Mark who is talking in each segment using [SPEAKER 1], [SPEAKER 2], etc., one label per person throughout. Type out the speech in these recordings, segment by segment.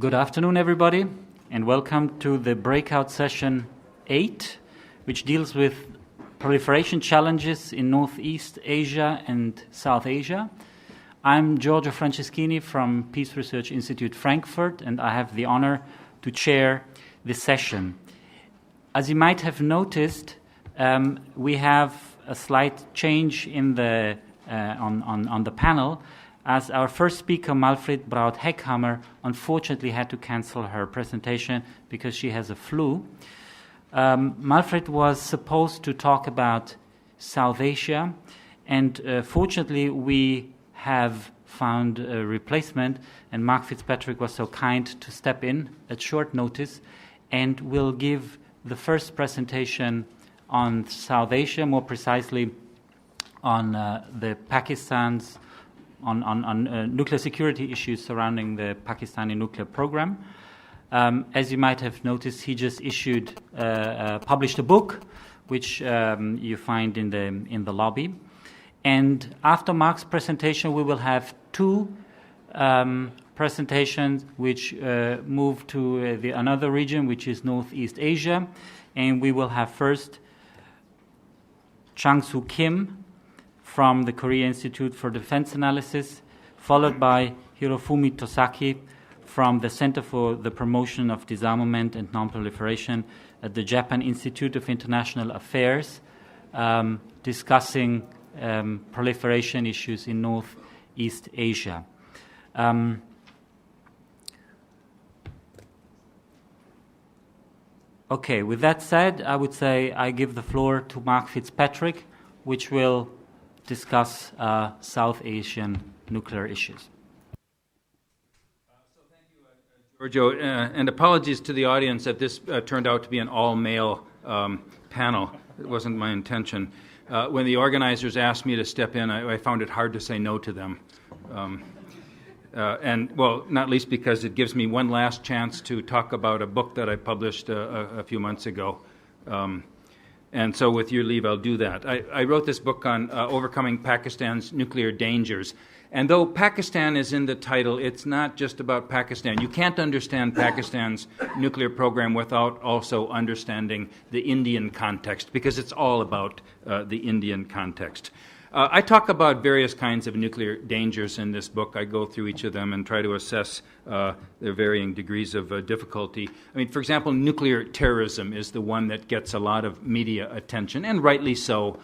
[SPEAKER 1] Good afternoon, everybody, and welcome to the breakout session 8, which deals with proliferation challenges in Northeast Asia and South Asia. I'm Giorgio Franceschini from Peace Research Institute Frankfurt, and I have the honor to chair this session. As you might have noticed, we have a slight change in the on the panel, as our first speaker, Målfrid Braut-Hegghammer, unfortunately had to cancel her presentation because she has a flu. Målfrid was supposed to talk about South Asia, and fortunately we have found a replacement, and Mark Fitzpatrick was so kind to step in at short notice and will give the first presentation on South Asia, more precisely on the Pakistan's on nuclear security issues surrounding the Pakistani nuclear program. As you might have noticed, he just published a book, which you find in the lobby. And after Mark's presentation, we will have two presentations which move to another region, which is Northeast Asia. And we will have first Changsu Kim from the Korea Institute for Defense Analysis, followed by Hirofumi Tosaki from the Center for the Promotion of Disarmament and Non-Proliferation at the Japan Institute of International Affairs, discussing proliferation issues in Northeast Asia. Okay, with that said, I would say I give the floor to Mark Fitzpatrick, which will discuss South Asian nuclear issues.
[SPEAKER 2] So thank you, Giorgio, and apologies to the audience that this turned out to be an all-male panel. It wasn't my intention. When the organizers asked me to step in, I found it hard to say no to them. And, well, not least because it gives me one last chance to talk about a book that I published a few months ago. And so with your leave, I'll do that. I wrote this book on overcoming Pakistan's nuclear dangers. And though Pakistan is in the title, it's not just about Pakistan. You can't understand Pakistan's nuclear program without also understanding the Indian context, because it's all about the Indian context. I talk about various kinds of nuclear dangers in this book. I go through each of them and try to assess their varying degrees of difficulty. I mean, for example, nuclear terrorism is the one that gets a lot of media attention, and rightly so,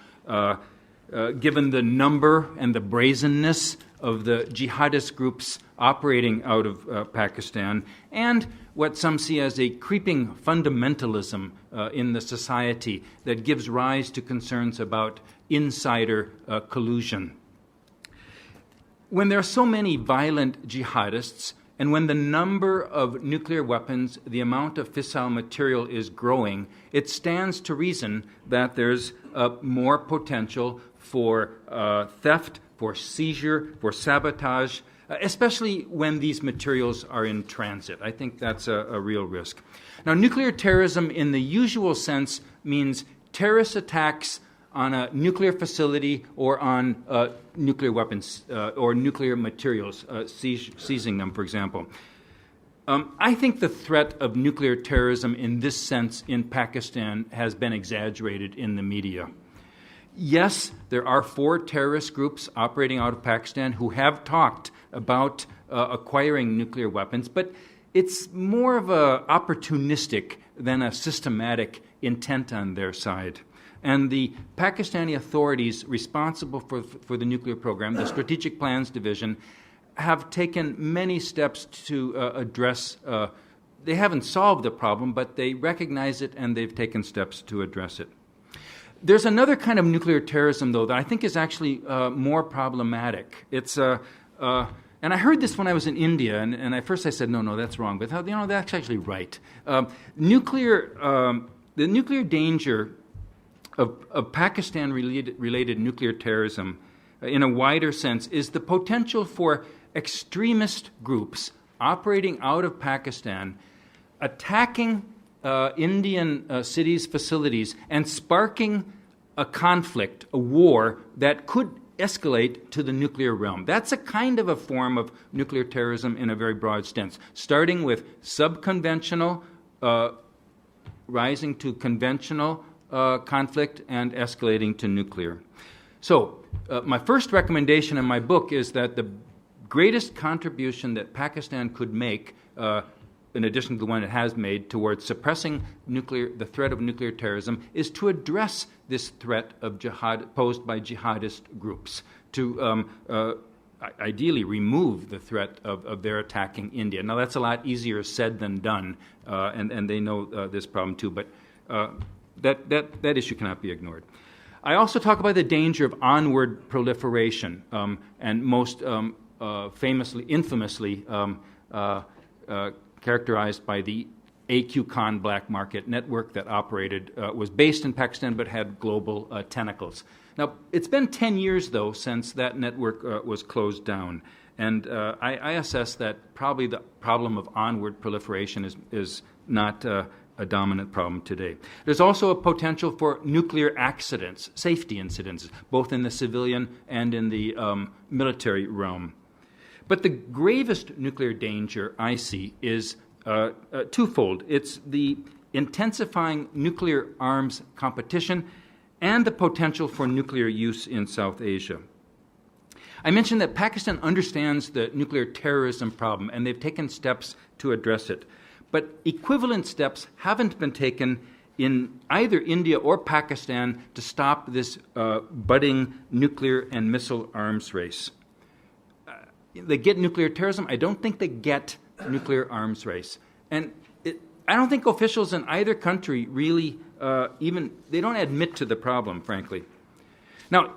[SPEAKER 2] given the number and the brazenness of the jihadist groups operating out of Pakistan, and what some see as a creeping fundamentalism in the society that gives rise to concerns about insider collusion. When there are so many violent jihadists, and when the number of nuclear weapons, the amount of fissile material is growing, it stands to reason that there's more potential for theft, for seizure, for sabotage, especially when these materials are in transit. I think that's a real risk. Now, nuclear terrorism in the usual sense means terrorist attacks on a nuclear facility or on nuclear weapons or nuclear materials, seizing them, for example. I think the threat of nuclear terrorism in this sense in Pakistan has been exaggerated in the media. Yes, there are 4 terrorist groups operating out of Pakistan who have talked about acquiring nuclear weapons, but it's more of a opportunistic than a systematic intent on their side. And the Pakistani authorities responsible for the nuclear program, the Strategic Plans Division, have taken many steps to address. They haven't solved the problem, but they recognize it and they've taken steps to address it. There's another kind of nuclear terrorism, though, that I think is actually more problematic. It's and I heard this when I was in India, and at first I said, no, that's wrong. But that's actually right. The nuclear danger of Pakistan-related nuclear terrorism, in a wider sense, is the potential for extremist groups operating out of Pakistan, attacking Indian cities, facilities, and sparking a conflict, a war that could escalate to the nuclear realm. That's a kind of a form of nuclear terrorism in a very broad sense, starting with subconventional, rising to conventional conflict, and escalating to nuclear. So, my first recommendation in my book is that the greatest contribution that Pakistan could make, in addition to the one it has made, towards suppressing the threat of nuclear terrorism, is to address this threat of jihad posed by jihadist groups, to ideally remove the threat of their attacking India. Now, that's a lot easier said than done, and they know this problem too, but that issue cannot be ignored. I also talk about the danger of onward proliferation, and most infamously characterized by the AQ Khan black market network that was based in Pakistan but had global tentacles. Now, it's been 10 years, though, since that network was closed down, and I assess that probably the problem of onward proliferation is not a dominant problem today. There's also a potential for nuclear accidents, safety incidents, both in the civilian and in the military realm. But the gravest nuclear danger I see is twofold. It's the intensifying nuclear arms competition and the potential for nuclear use in South Asia. I mentioned that Pakistan understands the nuclear terrorism problem, and they've taken steps to address it. But equivalent steps haven't been taken in either India or Pakistan to stop this budding nuclear and missile arms race. They get nuclear terrorism. I don't think they get nuclear arms race. And I don't think officials in either country really they don't admit to the problem, frankly. Now,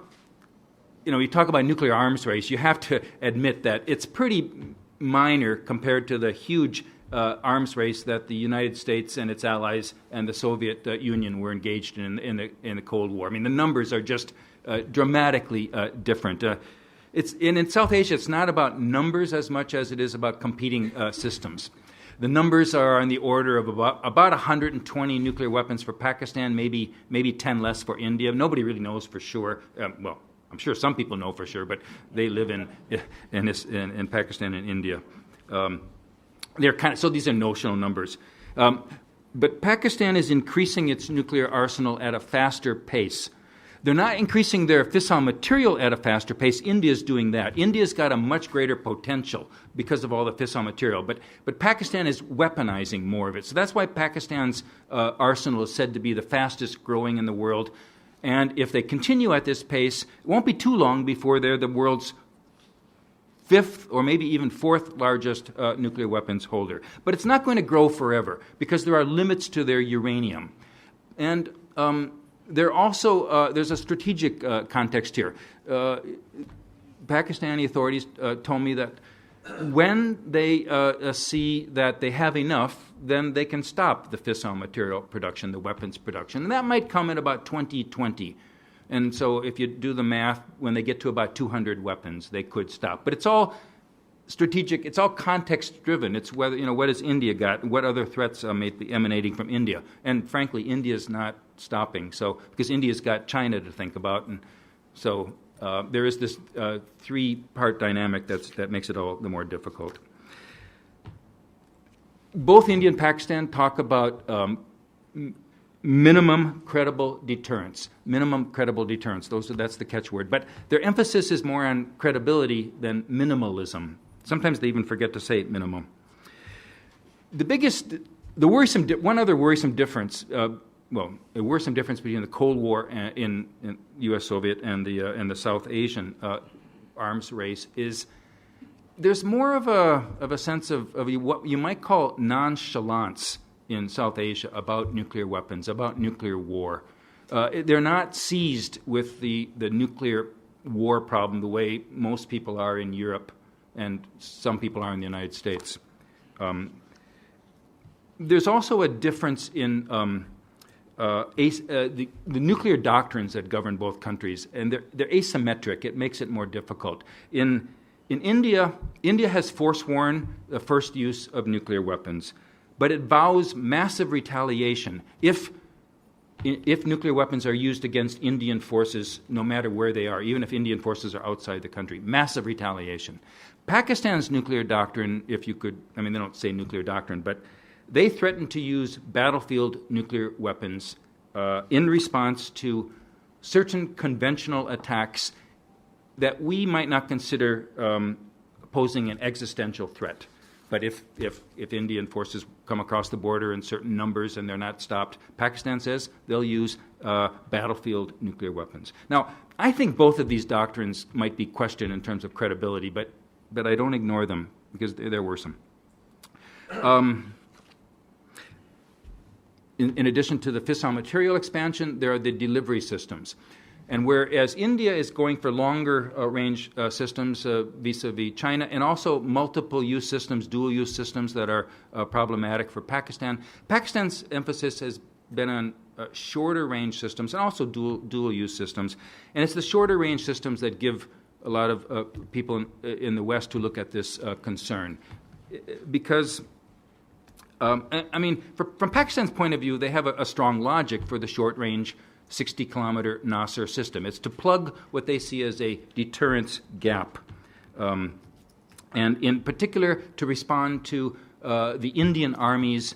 [SPEAKER 2] you talk about nuclear arms race, you have to admit that it's pretty minor compared to the huge arms race that the United States and its allies and the Soviet Union were engaged in the Cold War. I mean, the numbers are just dramatically different. In South Asia, it's not about numbers as much as it is about competing systems. The numbers are on the order of about 120 nuclear weapons for Pakistan, maybe 10 less for India. Nobody really knows for sure. Well, I'm sure some people know for sure, but they live in Pakistan and India. So these are notional numbers. But Pakistan is increasing its nuclear arsenal at a faster pace. They're not increasing their fissile material at a faster pace. India's doing that. India's got a much greater potential because of all the fissile material. But Pakistan is weaponizing more of it. So that's why Pakistan's arsenal is said to be the fastest growing in the world. And if they continue at this pace, it won't be too long before they're the world's fifth or maybe even fourth largest nuclear weapons holder. But it's not going to grow forever because there are limits to their uranium. And there's a strategic context here. Pakistani authorities told me that when they see that they have enough, then they can stop the fissile material production, the weapons production. And that might come in about 2020. And so if you do the math, when they get to about 200 weapons, they could stop. But it's all strategic. It's all context-driven. It's whether, what has India got? What other threats may be emanating from India? And frankly, India's not stopping. So because India's got China to think about, and so there is this three-part dynamic that makes it all the more difficult. Both India and Pakistan talk about minimum credible deterrence. Minimum credible deterrence. That's the catchword. But their emphasis is more on credibility than minimalism. Sometimes they even forget to say minimum. One other worrisome difference. A worrisome difference between the Cold War in U.S. Soviet and the South Asian arms race is there's more of a sense of what you might call nonchalance in South Asia about nuclear weapons, about nuclear war. They're not seized with the nuclear war problem the way most people are in Europe and some people are in the United States. There's also a difference in the nuclear doctrines that govern both countries, and they're asymmetric. It makes it more difficult. In India, India has forsworn the first use of nuclear weapons, but it vows massive retaliation if if nuclear weapons are used against Indian forces, no matter where they are, even if Indian forces are outside the country, massive retaliation. Pakistan's nuclear doctrine, if you could, I mean, they don't say nuclear doctrine, but they threaten to use battlefield nuclear weapons in response to certain conventional attacks that we might not consider posing an existential threat. But if Indian forces come across the border in certain numbers and they're not stopped, Pakistan says they'll use battlefield nuclear weapons. Now, I think both of these doctrines might be questioned in terms of credibility, but I don't ignore them because they're worrisome. In addition to the fissile material expansion, there are the delivery systems. And whereas India is going for longer range systems vis-a-vis China, and also multiple-use systems, dual-use systems that are problematic for Pakistan, Pakistan's emphasis has been on shorter range systems and also dual-use systems. And it's the shorter range systems that give a lot of people in the West who look at this concern. Because, I mean, from Pakistan's point of view, they have a strong logic for the short-range 60-kilometer Nasser system. It's to plug what they see as a deterrence gap, and in particular to respond to the Indian Army's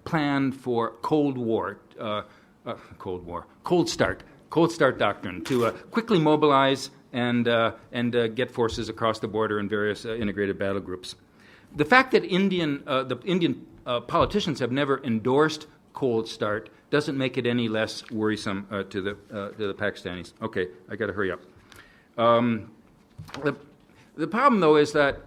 [SPEAKER 2] plan for Cold Start doctrine to quickly mobilize and get forces across the border in various integrated battle groups. The fact that the Indian politicians have never endorsed Cold Start doesn't make it any less worrisome to the Pakistanis. Okay, I got to hurry up. The problem, though, is that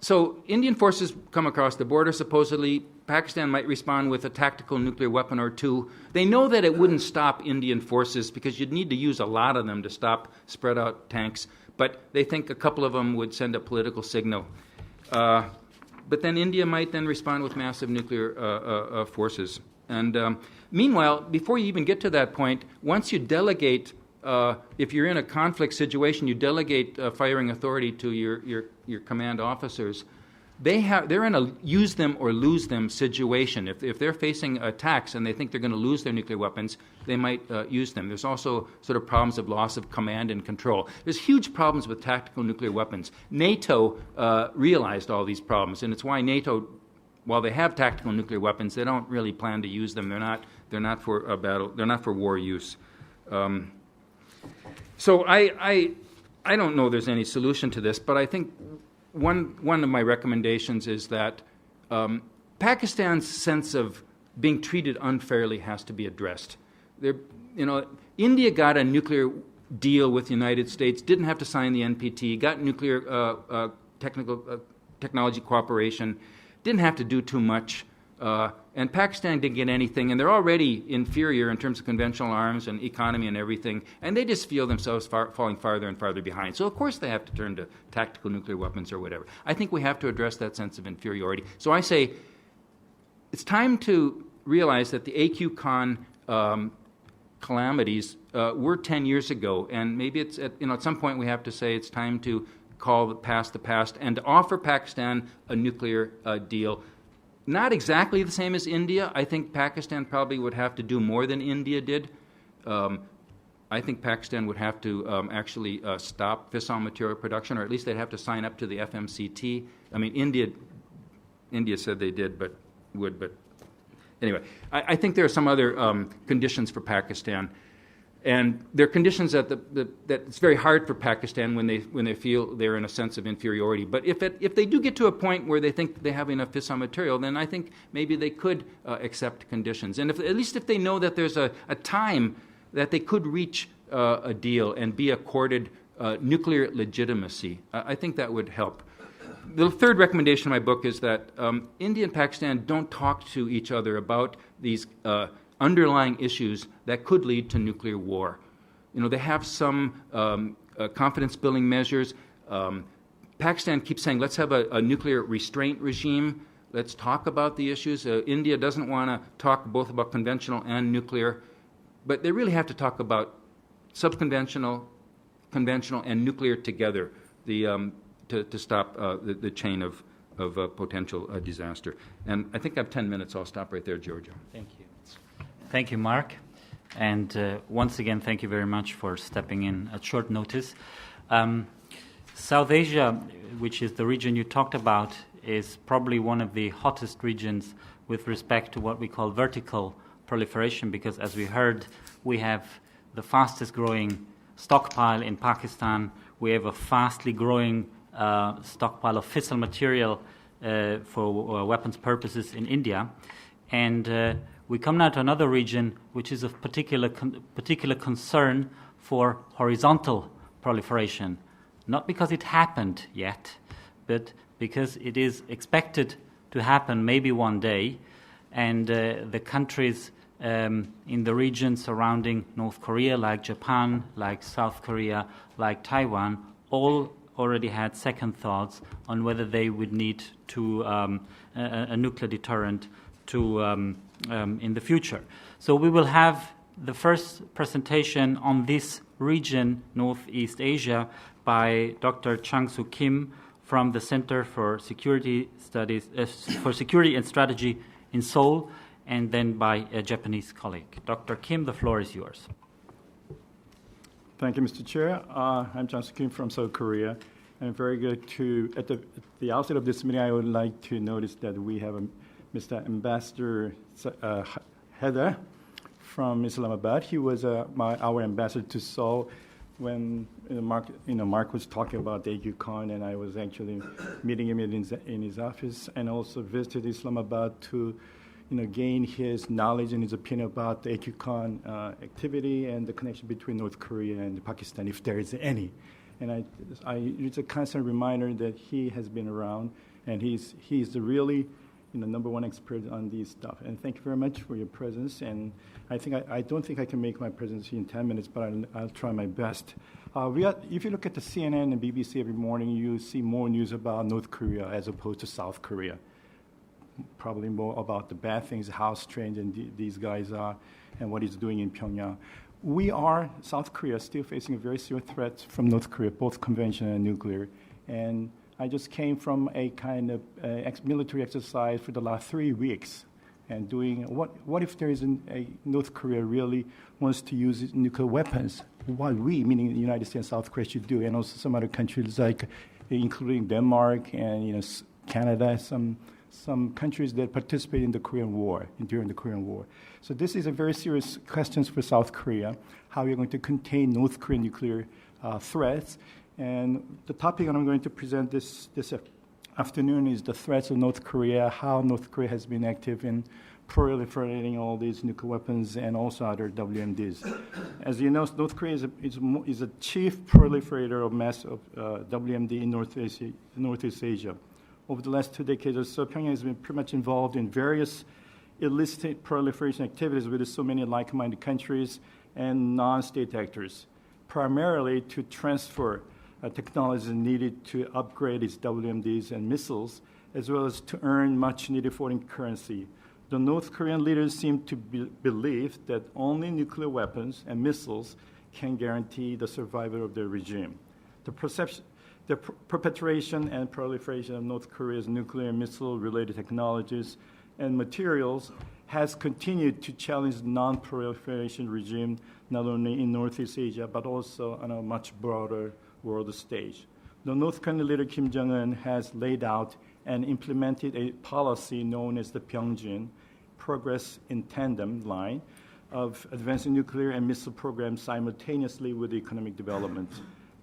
[SPEAKER 2] so Indian forces come across the border. Supposedly, Pakistan might respond with a tactical nuclear weapon or two. They know that it wouldn't stop Indian forces because you'd need to use a lot of them to stop spread-out tanks. But they think a couple of them would send a political signal. But then India might then respond with massive nuclear forces. And meanwhile, before you even get to that point, once you delegate, if you're in a conflict situation, you delegate firing authority to your command officers. They're in a use them or lose them situation. If they're facing attacks and they think they're going to lose their nuclear weapons, they might use them. There's also sort of problems of loss of command and control. There's huge problems with tactical nuclear weapons. NATO realized all these problems, and it's why NATO, while they have tactical nuclear weapons, they don't really plan to use them. They're not for a battle. They're not for war use. So I don't know there's any solution to this, but I think one of my recommendations is that Pakistan's sense of being treated unfairly has to be addressed. India got a nuclear deal with the United States, didn't have to sign the NPT, got nuclear technology cooperation, didn't have to do too much, and Pakistan didn't get anything, and they're already inferior in terms of conventional arms and economy and everything, and they just feel themselves falling farther and farther behind. So of course they have to turn to tactical nuclear weapons or whatever. I think we have to address that sense of inferiority. So I say it's time to realize that the AQ Khan calamities were 10 years ago, and maybe it's at some point we have to say it's time to call the past and to offer Pakistan a nuclear deal. Not exactly the same as India. I think Pakistan probably would have to do more than India did. I think Pakistan would have to actually stop fissile material production, or at least they'd have to sign up to the FMCT. I mean, India said they did, but anyway, I think there are some other conditions for Pakistan. And there are conditions that it's very hard for Pakistan when they feel they're in a sense of inferiority. But if they do get to a point where they think they have enough fissile material, then I think maybe they could accept conditions. And at least if they know that there's a time that they could reach a deal and be accorded nuclear legitimacy, I think that would help. The third recommendation in my book is that India and Pakistan don't talk to each other about these underlying issues that could lead to nuclear war. They have some confidence-building measures. Pakistan keeps saying, let's have a nuclear restraint regime. Let's talk about the issues. India doesn't want to talk both about conventional and nuclear, but they really have to talk about subconventional, conventional, and nuclear together to stop the chain of potential disaster. And I think I have 10 minutes. I'll stop right there, Giorgio.
[SPEAKER 1] Thank you. Thank you, Mark. And once again, thank you very much for stepping in at short notice. South Asia, which is the region you talked about, is probably one of the hottest regions with respect to what we call vertical proliferation, because as we heard, we have the fastest growing stockpile in Pakistan. We have a fastly growing stockpile of fissile material for weapons purposes in India. And we come now to another region which is of particular concern for horizontal proliferation. Not because it happened yet, but because it is expected to happen maybe one day. And the countries in the region surrounding North Korea, like Japan, like South Korea, like Taiwan, all already had second thoughts on whether they would need to a nuclear deterrent to in the future. So we will have the first presentation on this region, Northeast Asia, by Dr. Changsu Kim from the Center for Security Studies for Security and Strategy in Seoul, and then by a Japanese colleague. Dr. Kim, the floor is yours.
[SPEAKER 3] Thank you, Mr. Chair. I'm Changsu Kim from South Korea. And very good to, at the outset of this meeting, I would like to notice that we have Mr. Ambassador Heather from Islamabad. He was our ambassador to Seoul when Mark was talking about the AQCon, and I was actually meeting him in his office, and also visited Islamabad to gain his knowledge and his opinion about the AQCon activity and the connection between North Korea and Pakistan, if there is any. And it's a constant reminder that he has been around, and he's the really number one expert on these stuff. And thank you very much for your presence. And I don't think I can make my presence in 10 minutes, but I'll try my best. If you look at the CNN and BBC every morning, you see more news about North Korea as opposed to South Korea. Probably more about the bad things, how strange these guys are, and what he's doing in Pyongyang. We are, South Korea, still facing a very serious threat from North Korea, both conventional and nuclear. And I just came from a kind of military exercise for the last 3 weeks, and doing what if there is a North Korea really wants to use nuclear weapons? What we, meaning the United States and South Korea, should do, and also some other countries like, including Denmark and Canada, some countries that participate in the Korean War, during the Korean War. So this is a very serious question for South Korea, how we're going to contain North Korean nuclear threats. And the topic I'm going to present this afternoon is the threats of North Korea, how North Korea has been active in proliferating all these nuclear weapons and also other WMDs. As you know, North Korea is a chief proliferator of mass of WMD in Northeast Asia. Over the last 2 decades or so, Pyongyang has been pretty much involved in various illicit proliferation activities with so many like-minded countries and non-state actors, primarily to transfer technologies needed to upgrade its WMDs and missiles, as well as to earn much-needed foreign currency. The North Korean leaders seem to believe that only nuclear weapons and missiles can guarantee the survival of their regime. The perpetration and proliferation of North Korea's nuclear and missile-related technologies and materials has continued to challenge the non-proliferation regime, not only in Northeast Asia, but also on a much broader world stage. The North Korean leader Kim Jong-un has laid out and implemented a policy known as the Pyongyang Progress in Tandem line of advancing nuclear and missile programs simultaneously with economic development.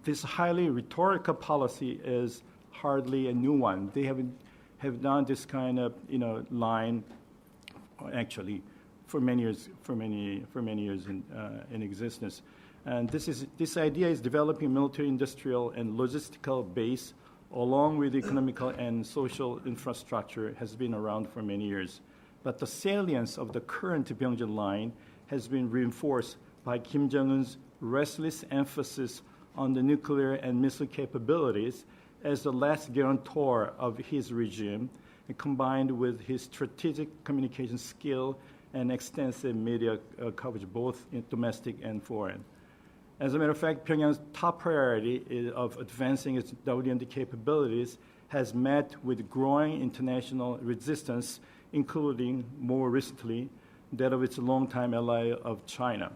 [SPEAKER 3] This highly rhetorical policy is hardly a new one. They have done this kind of line actually for many years in existence. And this idea is developing a military, industrial, and logistical base along with economical and social infrastructure has been around for many years. But the salience of the current Pyongyang line has been reinforced by Kim Jong-un's restless emphasis on the nuclear and missile capabilities as the last guarantor of his regime, and combined with his strategic communication skill and extensive media coverage, both in domestic and foreign. As a matter of fact, Pyongyang's top priority of advancing its WMD capabilities has met with growing international resistance, including, more recently, that of its longtime ally of China.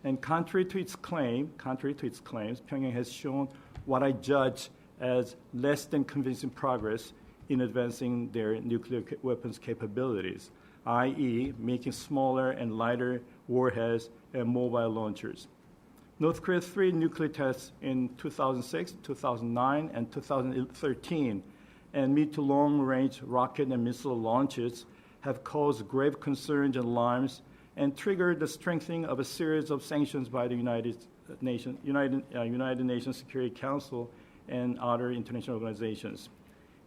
[SPEAKER 3] And contrary to its claims, Pyongyang has shown what I judge as less than convincing progress in advancing their nuclear weapons capabilities, i.e., making smaller and lighter warheads and mobile launchers. North Korea's 3 nuclear tests in 2006, 2009, and 2013, and mid to long-range rocket and missile launches have caused grave concerns and alarms and triggered the strengthening of a series of sanctions by the United Nations Security Council and other international organizations.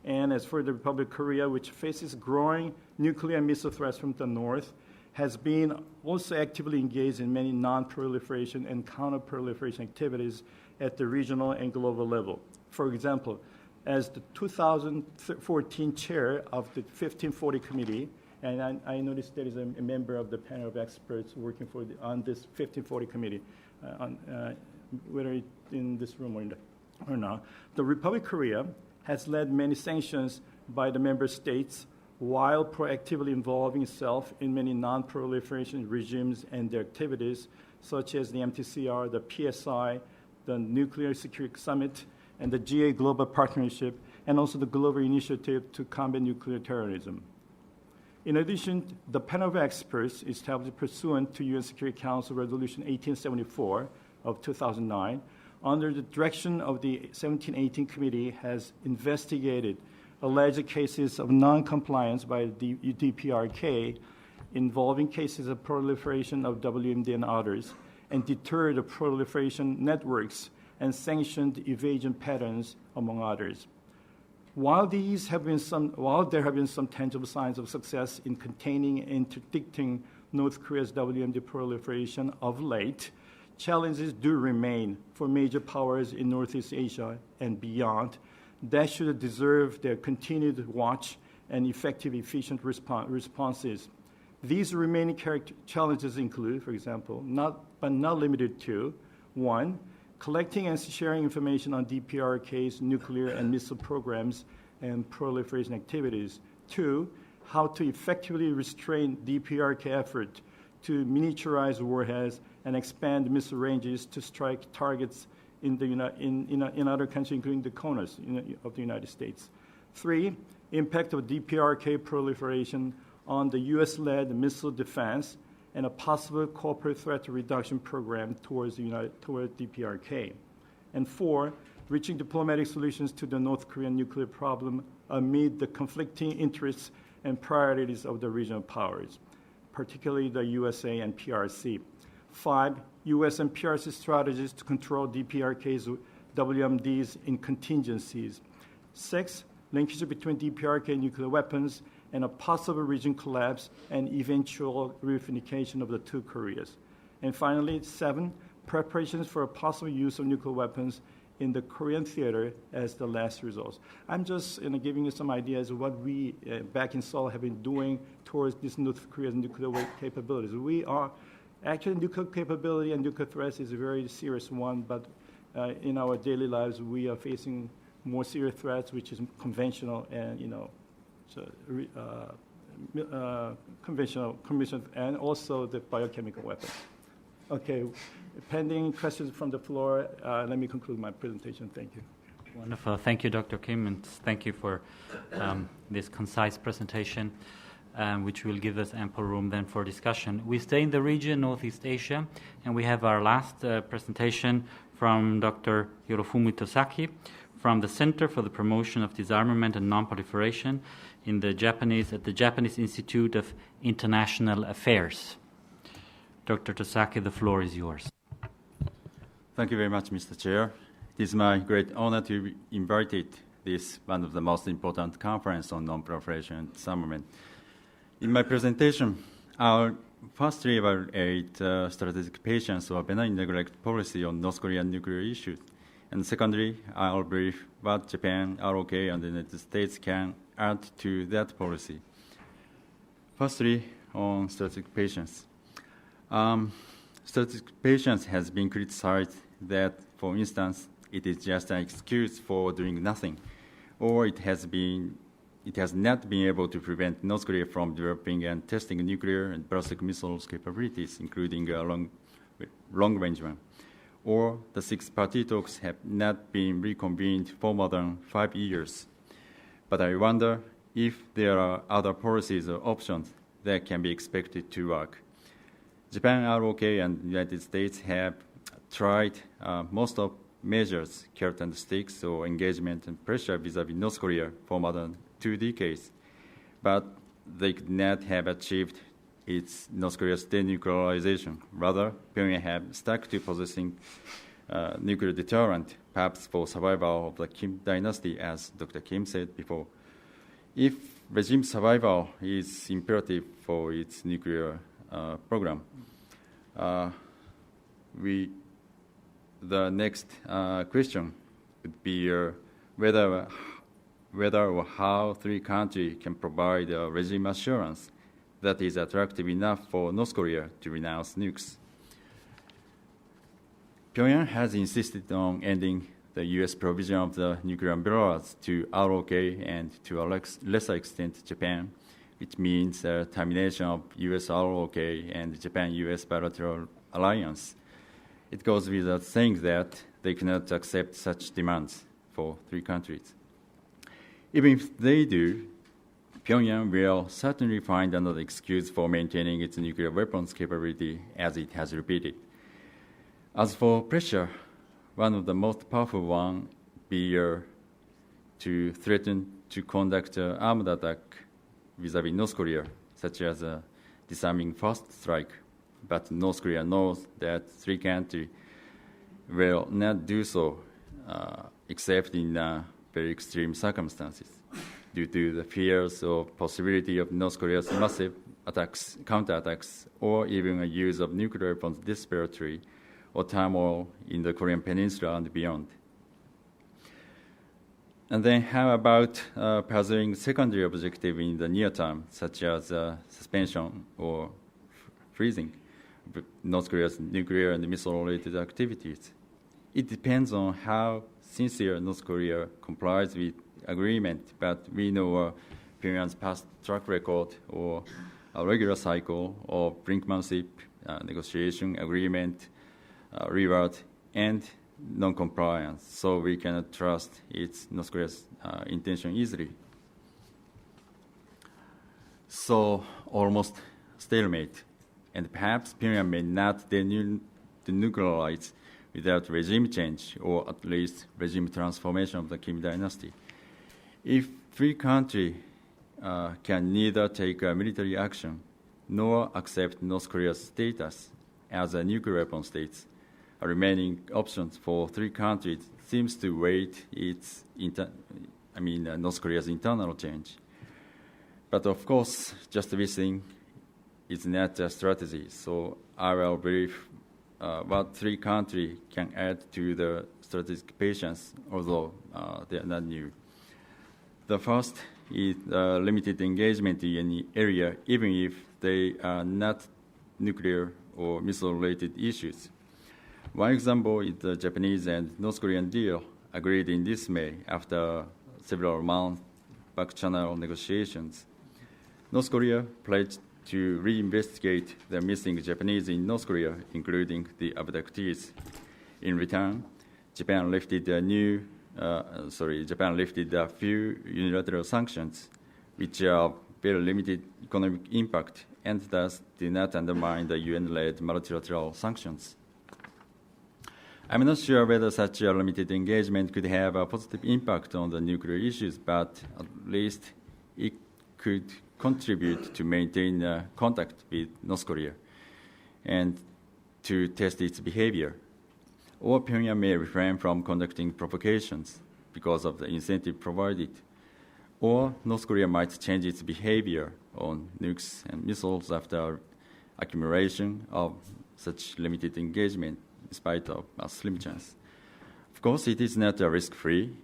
[SPEAKER 3] And as for the Republic of Korea, which faces growing nuclear and missile threats from the north, has been also actively engaged in many non-proliferation and counter-proliferation activities at the regional and global level. For example, as the 2014 chair of the 1540 Committee, and I noticed there is a member of the panel of experts working on this 1540 Committee, whether it's in this room or not. The Republic of Korea has led many sanctions by the member states while proactively involving itself in many non-proliferation regimes and their activities, such as the MTCR, the PSI, the Nuclear Security Summit, and the GA Global Partnership, and also the Global Initiative to Combat Nuclear Terrorism. In addition, the panel of experts established pursuant to UN Security Council Resolution 1874 of 2009, under the direction of the 1718 Committee, has investigated alleged cases of non-compliance by the DPRK involving cases of proliferation of WMD and others, and deterred the proliferation networks and sanctioned evasion patterns, among others. While there have been some tangible signs of success in containing and interdicting North Korea's WMD proliferation of late, challenges do remain for major powers in Northeast Asia and beyond that should deserve their continued watch and effective, efficient responses. These remaining challenges include, for example, but not limited to, 1, collecting and sharing information on DPRK's nuclear and missile programs and proliferation activities. 2, how to effectively restrain DPRK effort to miniaturize warheads and expand missile ranges to strike targets in other countries, including the CONUS of the United States. 3, impact of DPRK proliferation on the U.S.-led missile defense and a possible corporate threat reduction program toward DPRK. And 4, reaching diplomatic solutions to the North Korean nuclear problem amid the conflicting interests and priorities of the regional powers, particularly the USA and PRC. 5, U.S. and PRC strategies to control DPRK's WMDs in contingencies. 6, linkage between DPRK and nuclear weapons and a possible region collapse and eventual reunification of the two Koreas. And finally, 7, preparations for a possible use of nuclear weapons in the Korean theater as the last result. I'm just giving you some ideas of what we back in Seoul have been doing towards this North Korea's nuclear capabilities. We are actually nuclear capability and nuclear threats is a very serious one, but in our daily lives we are facing more serious threats, which is conventional and conventional, and also the biochemical weapons. Okay, pending questions from the floor, let me conclude my presentation. Thank you.
[SPEAKER 1] Wonderful. Thank you, Dr. Kim, and thank you for this concise presentation, which will give us ample room then for discussion. We stay in the region, Northeast Asia, and we have our last presentation from Dr. Hirofumi Tosaki from the Center for the Promotion of Disarmament and Non-Proliferation at the Japanese Institute of International Affairs. Dr. Tosaki, the floor is yours.
[SPEAKER 4] Thank you very much, Mr. Chair. It is my great honor to be invited this one of the most important conference on non-proliferation and disarmament. In my presentation, I'll firstly evaluate strategic patience or benign neglect policy on North Korean nuclear issues. And secondly, I'll brief what Japan, ROK, and the United States can add to that policy. Firstly, on strategic patience. Strategic patience has been criticized that, for instance, it is just an excuse for doing nothing, or it has been it has not been able to prevent North Korea from developing and testing nuclear and ballistic missiles capabilities, including long-range one. Or the six-party talks have not been reconvened for more than 5 years. But I wonder if there are other policies or options that can be expected to work. Japan, ROK, and the United States have tried most of measures, carrot and sticks, or engagement and pressure vis-a-vis North Korea for more than 2 decades, but they could not have achieved its North Korea's denuclearization. Rather, Pyongyang have stuck to possessing nuclear deterrent, perhaps for survival of the Kim dynasty, as Dr. Kim said before. If regime survival is imperative for its nuclear program, the next question would be whether or how 3 countries can provide a regime assurance that is attractive enough for North Korea to renounce nukes. Pyongyang has insisted on ending the U.S. provision of the nuclear umbrellas to ROK and to a lesser extent Japan, which means termination of U.S. ROK and Japan-U.S. bilateral alliance. It goes without saying that they cannot accept such demands for 3 countries. Even if they do, Pyongyang will certainly find another excuse for maintaining its nuclear weapons capability, as it has repeated. As for pressure, one of the most powerful ones be to threaten to conduct an armed attack vis-a-vis North Korea, such as a disarming first strike. But North Korea knows that 3 countries will not do so except in very extreme circumstances, due to the fears or possibility of North Korea's massive attacks, counterattacks, or even a use of nuclear weapons desperately, or turmoil in the Korean Peninsula and beyond. And then how about pursuing secondary objectives in the near term, such as suspension or freezing North Korea's nuclear and missile-related activities? It depends on how sincere North Korea complies with agreement, but we know Pyongyang's past track record or a regular cycle of brinkmanship, negotiation, agreement, reward, and non-compliance, so we cannot trust its North Korea's intention easily. So almost stalemate, and perhaps Pyongyang may not denuclearize without regime change, or at least regime transformation of the Kim dynasty. If 3 countries can neither take military action nor accept North Korea's status as a nuclear weapon state, remaining options for 3 countries seems to weight North Korea's internal change. But of course, just listening is not a strategy. So I will brief what 3 countries can add to the strategic patience, although they are not new. The first is limited engagement in any area, even if they are not nuclear or missile-related issues. One example is the Japanese and North Korean deal agreed in this May after several months back-channel negotiations. North Korea pledged to reinvestigate the missing Japanese in North Korea, including the abductees. In return, Japan lifted a few unilateral sanctions, which are very limited economic impact and thus do not undermine the UN-led multilateral sanctions. I'm not sure whether such a limited engagement could have a positive impact on the nuclear issues, but at least it could contribute to maintain contact with North Korea and to test its behavior. Or Pyongyang may refrain from conducting provocations because of the incentive provided. Or North Korea might change its behavior on nukes and missiles after accumulation of such limited engagement, in spite of a slim chance. Of course, it is not risk-free,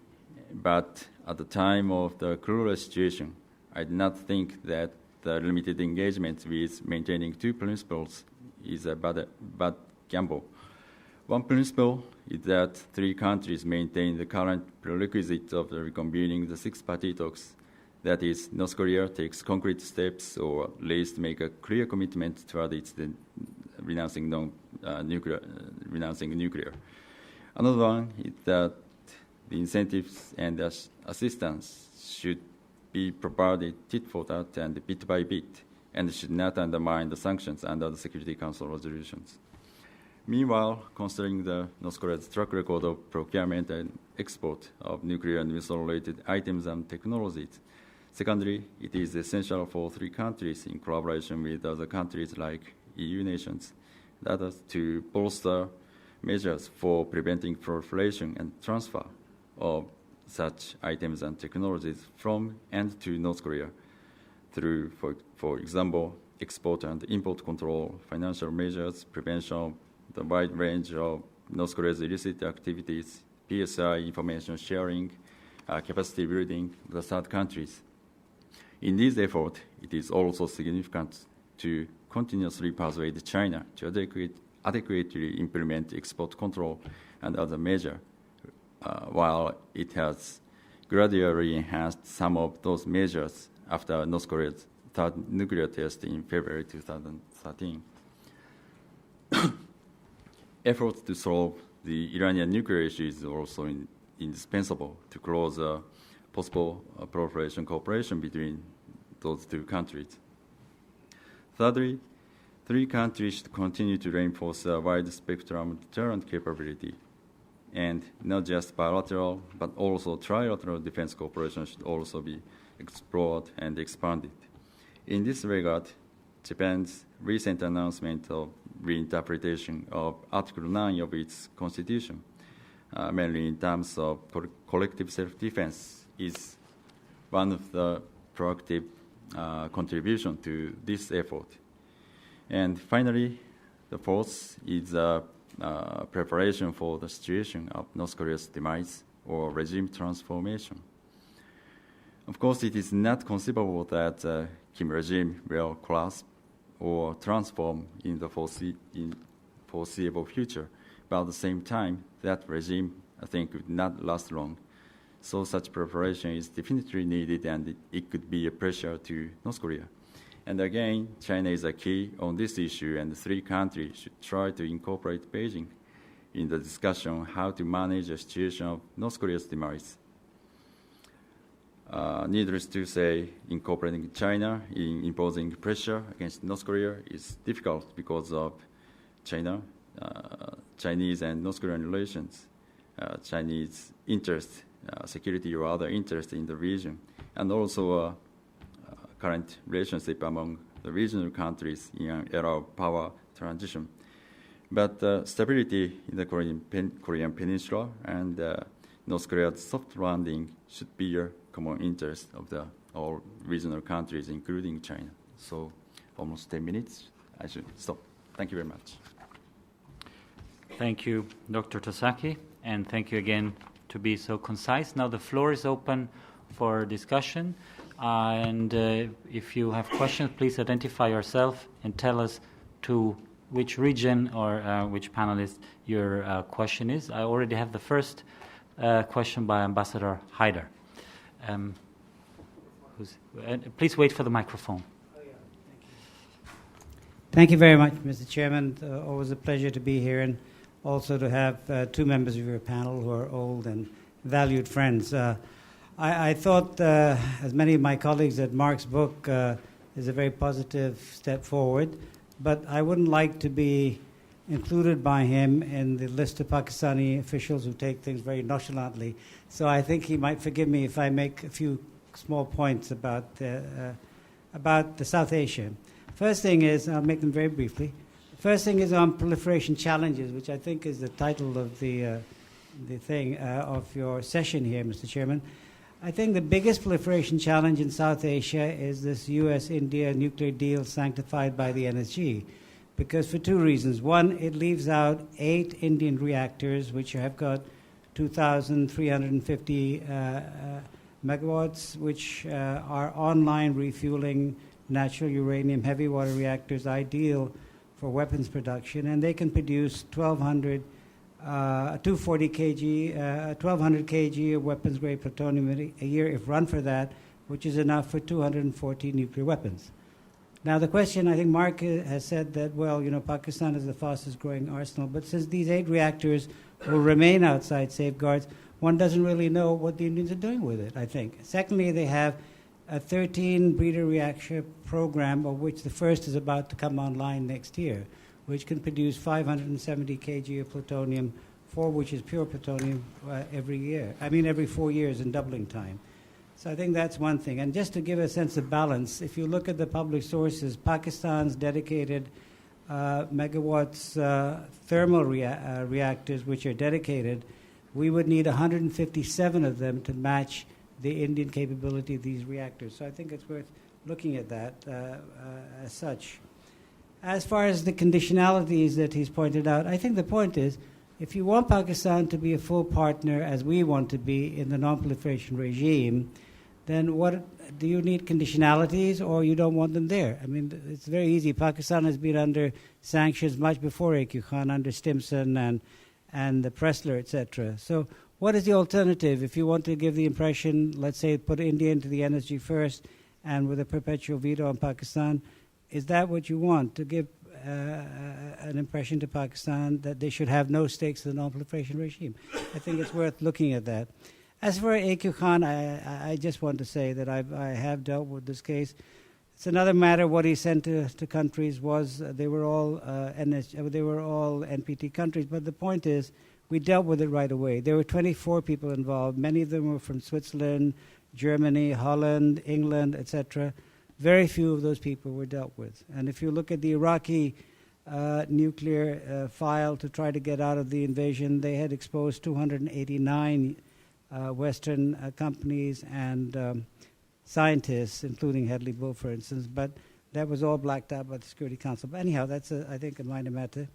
[SPEAKER 4] but at the time of the cruel situation, I do not think that the limited engagement with maintaining 2 principles is a bad gamble. One principle is that 3 countries maintain the current prerequisite of reconvening the 6-party talks, That is, North Korea takes concrete steps or at least make a clear commitment toward its renouncing nuclear. Another one is that the incentives and assistance should be provided tit for tat and bit by bit, and should not undermine the sanctions under the Security Council resolutions. Meanwhile, considering the North Korea's track record of procurement and export of nuclear and missile-related items and technologies, secondly, it is essential for three countries in collaboration with other countries like EU nations, that is to bolster measures for preventing proliferation and transfer of such items and technologies from and to North Korea through, for example, export and import control, financial measures, prevention of the wide range of North Korea's illicit activities, PSI information sharing, capacity building with the third countries. In this effort, it is also significant to continuously persuade China to adequately implement export control and other measures, while it has gradually enhanced some of those measures after North Korea's third nuclear test in February 2013. Efforts to solve the Iranian nuclear issue is also indispensable to close possible proliferation cooperation between those two countries. Thirdly, three countries should continue to reinforce a wide-spectrum deterrent capability, and not just bilateral, but also trilateral defense cooperation should also be explored and expanded. In this regard, Japan's recent announcement of reinterpretation of Article 9 of its constitution, mainly in terms of collective self-defense, is one of the proactive contribution to this effort. And finally, the fourth is preparation for the situation of North Korea's demise or regime transformation. Of course, it is not conceivable that Kim regime will collapse or transform in the foreseeable future, but at the same time, that regime, I think, would not last long. So such preparation is definitely needed, and it could be a pressure to North Korea. And again, China is a key on this issue, and the three countries should try to incorporate Beijing in the discussion on how to manage the situation of North Korea's demise. Needless to say, incorporating China in imposing pressure against North Korea is difficult because of Chinese and North Korean relations, Chinese interest, security or other interest in the region, and also current relationship among the regional countries in an era of power transition. But stability in the Korean Peninsula and North Korea's soft landing should be a common interest of all regional countries, including China. So almost 10 minutes. I should stop. Thank you very much.
[SPEAKER 1] Thank you, Dr. Tosaki, and thank you again to be so concise. Now the floor is open for discussion. And if you have questions, please identify yourself and tell us to which region or which panelist your question is. I already have the first question by Ambassador Haider. Please wait for the microphone.
[SPEAKER 5] Thank you very much, Mr. Chairman. Always a pleasure to be here, and also to have two members of your panel who are old and valued friends. I thought, as many of my colleagues, that Mark's book is a very positive step forward, but I wouldn't like to be included by him in the list of Pakistani officials who take things very nonchalantly. So I think he might forgive me if I make a few small points about the South Asia. First thing is, I'll make them very briefly. First thing is on proliferation challenges, which I think is the title of the thing of your session here, Mr. Chairman. I think the biggest proliferation challenge in South Asia is this U.S.-India nuclear deal sanctified by the NSG, because for two reasons. One, it leaves out 8 Indian reactors, which have got 2,350 megawatts, which are online refueling natural uranium heavy water reactors, ideal for weapons production, and they can produce 240 kg, 1,200 kg of weapons-grade plutonium a year if run for that which is enough for 240 nuclear weapons. Now, the question, I think Mark has said that, well, Pakistan is the fastest growing arsenal, but since these 8 reactors will remain outside safeguards, one doesn't really know what the Indians are doing with it, I think. Secondly, they have a 13 breeder reactor program, of which the first is about to come online next year, which can produce 570 kg of plutonium, which is pure plutonium, every 4 years in doubling time. So I think that's one thing. And just to give a sense of balance, if you look at the public sources, Pakistan's dedicated megawatts thermal reactors, which are dedicated, we would need 157 of them to match the Indian capability of these reactors. So I think it's worth looking at that as such. As far as the conditionalities that he's pointed out, I think the point is, if you want Pakistan to be a full partner, as we want to be in the non-proliferation regime, then what do you need conditionalities, or you don't want them there? I mean, it's very easy. Pakistan has been under sanctions much before A.Q. Khan, under Stimson and the Pressler, etc. So what is the alternative? If you want to give the impression, let's say, put India into the NSG first and with a perpetual veto on Pakistan, is that what you want, to give an impression to Pakistan that they should have no stakes in the non-proliferation regime? I think it's worth looking at that. As for A.Q. Khan, I just want to say that I have dealt with this case. It's another matter. What he sent to countries was they were all NPT countries. But the point is, we dealt with it right away. There were 24 people involved. Many of them were from Switzerland, Germany, Holland, England, etc. Very few of those people were dealt with. And if you look at the Iraqi nuclear file to try to get out of the invasion, they had exposed 289 Western companies and scientists, including Hedley Bull, for instance, but that was all blacked out by the Security Council. But anyhow, that's, I think, a minor matter.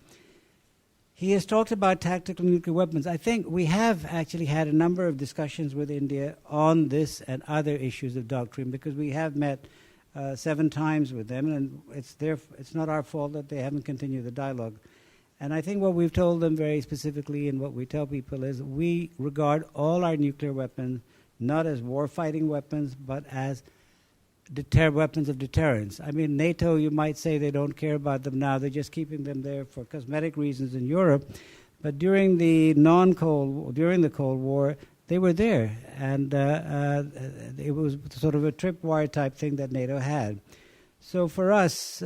[SPEAKER 5] He has talked about tactical nuclear weapons. I think we have actually had a number of discussions with India on this and other issues of doctrine, because we have met 7 times with them, and it's not our fault that they haven't continued the dialogue. And I think what we've told them very specifically, and what we tell people, is we regard all our nuclear weapons not as war-fighting weapons, but as weapons of deterrence. I mean, NATO, you might say they don't care about them now. They're just keeping them there for cosmetic reasons in Europe. But during the Cold War, they were there. And it was sort of a tripwire type thing that NATO had. So for us,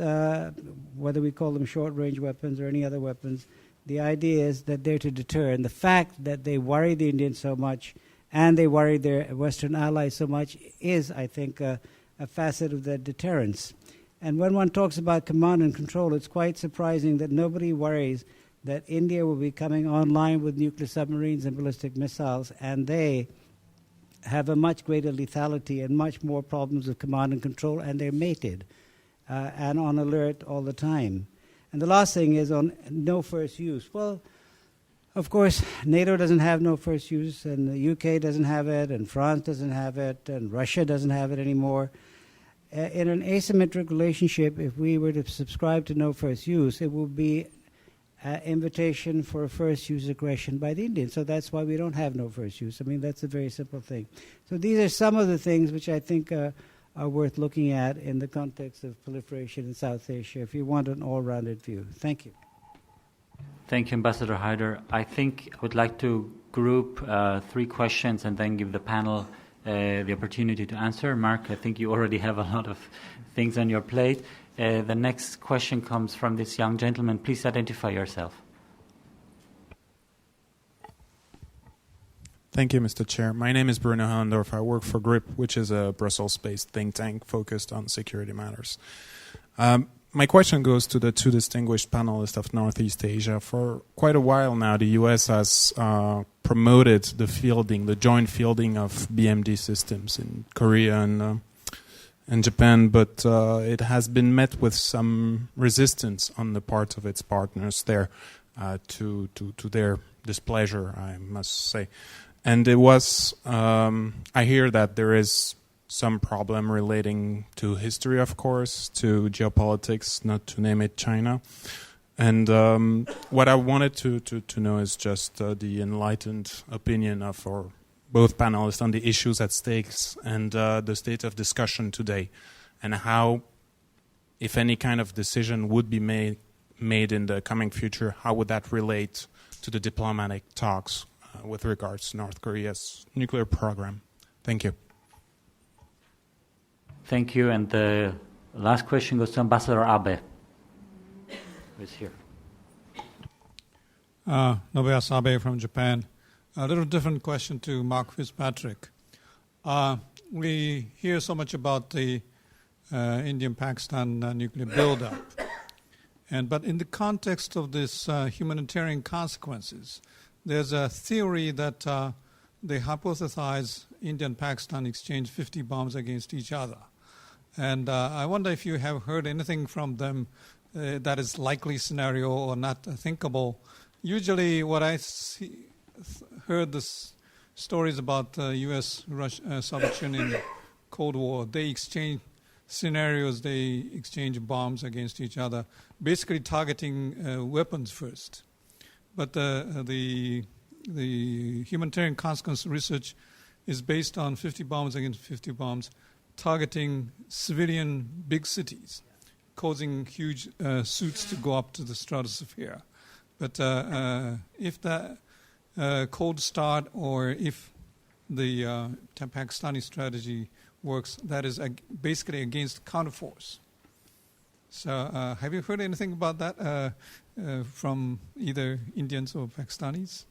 [SPEAKER 5] whether we call them short-range weapons or any other weapons, the idea is that they're to deter. And the fact that they worry the Indians so much and they worry their Western allies so much is, I think, a facet of their deterrence. And when one talks about command and control, it's quite surprising that nobody worries that India will be coming online with nuclear submarines and ballistic missiles, and they have a much greater lethality and much more problems of command and control, and they're mated and on alert all the time. And the last thing is on no first use. Well, of course, NATO doesn't have no first use, and the UK doesn't have it, and France doesn't have it, and Russia doesn't have it anymore. In an asymmetric relationship, if we were to subscribe to no first use, it would be an invitation for a first use aggression by the Indians. So that's why we don't have no first use. I mean, that's a very simple thing. So these are some of the things which I think are worth looking at in the context of proliferation in South Asia, if you want an all-rounded view. Thank you.
[SPEAKER 1] Thank you, Ambassador Haider. I think I would like to group 3 questions and then give the panel the opportunity to answer. Mark, I think you already have a lot of things on your plate. The next question comes from this young gentleman. Please identify yourself.
[SPEAKER 6] Thank you, Mr. Chair. My name is Bruno Hohendorf. I work for GRIP, which is a Brussels-based think tank focused on security matters. My question goes to the 2 distinguished panelists of Northeast Asia. For quite a while now, the U.S. has promoted the joint fielding of BMD systems in Korea and Japan, but it has been met with some resistance on the part of its partners there to their displeasure, I must say. And it was, I hear that there is some problem relating to history, of course, to geopolitics, not to name it China. And what I wanted to know is just the enlightened opinion of our both panelists on the issues at stake and the state of discussion today, and how, if any kind of decision would be made in the coming future, how would that relate to the diplomatic talks with regards to North Korea's nuclear program? Thank you.
[SPEAKER 1] Thank you. And the last question goes to Ambassador Abe, who is here.
[SPEAKER 7] Nobuyasu Abe from Japan. A little different question to Mark Fitzpatrick. We hear so much about the Indian-Pakistan nuclear buildup, but in the context of this humanitarian consequences, there's a theory that they hypothesize India and Pakistan exchange 50 bombs against each other. And I wonder if you have heard anything from them that is likely scenario or not thinkable. Usually what I heard this stories about U.S.-Soviet Union Cold War, they exchange scenarios, they exchange bombs against each other, basically targeting weapons first. But the humanitarian consequence research is based on 50 bombs against 50 bombs, targeting civilian big cities, causing huge suits to go up to the stratosphere. But if the cold start or if the Pakistani strategy works, that is basically against counterforce. So have you heard anything about that from either Indians or Pakistanis?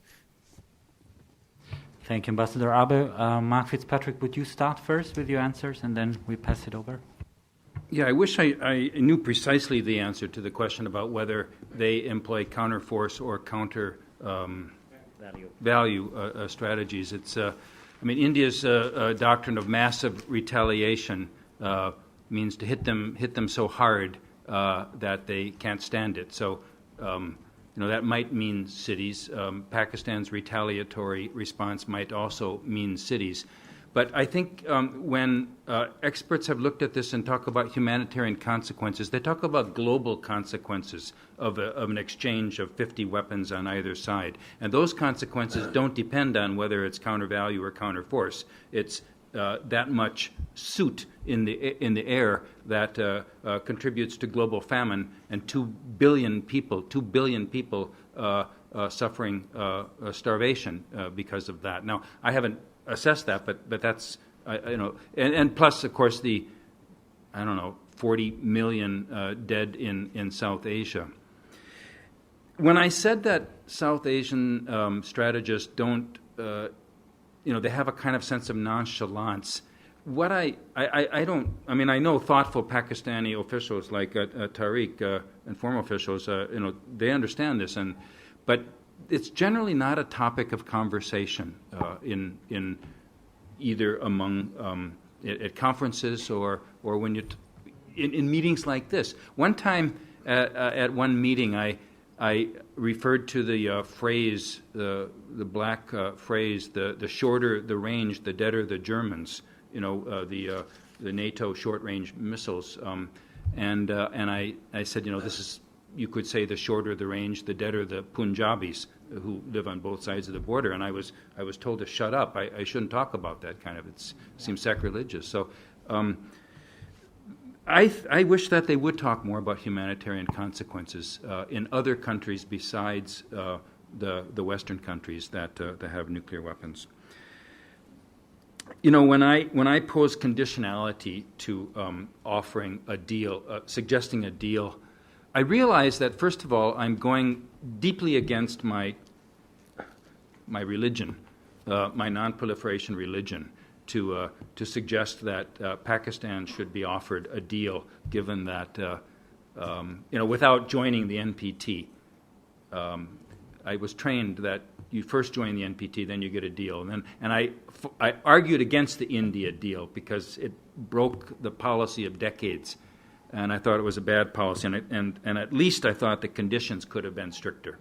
[SPEAKER 1] Thank you, Ambassador Abe. Mark Fitzpatrick, would you start first with your answers and then we pass it over?
[SPEAKER 2] Yeah, I wish I knew precisely the answer to the question about whether they employ counterforce or counter value strategies. It's, India's doctrine of massive retaliation means to hit them so hard that they can't stand it. So, that might mean cities. Pakistan's retaliatory response might also mean cities. But I think when experts have looked at this and talk about humanitarian consequences, they talk about global consequences of an exchange of 50 weapons on either side. And those consequences don't depend on whether it's counter-value or counter-force. It's that much soot in the air that contributes to global famine and 2 billion people suffering starvation because of that. Now, I haven't assess that, but that's and plus, of course, the 40 million dead in South Asia. When I said that South Asian strategists don't, they have a kind of sense of nonchalance. What I know thoughtful Pakistani officials like Tariq and former officials, they understand this, but it's generally not a topic of conversation in either among at conferences or when in meetings like this. One time at one meeting, I referred to the phrase, the black phrase, the shorter the range, the deader the Germans. The NATO short-range missiles, and I said, this is. You could say the shorter the range, the deader the Punjabis who live on both sides of the border. And I was told to shut up. I shouldn't talk about that kind of. It seems sacrilegious. So I wish that they would talk more about humanitarian consequences in other countries besides the Western countries that have nuclear weapons. When I pose conditionality to offering a deal, suggesting a deal, I realize that, first of all, I'm going deeply against my religion, my non-proliferation religion, to suggest that Pakistan should be offered a deal, given that, without joining the NPT. I was trained that you first join the NPT, then you get a deal. And I argued against the India deal because it broke the policy of decades. And I thought it was a bad policy, and at least I thought the conditions could have been stricter.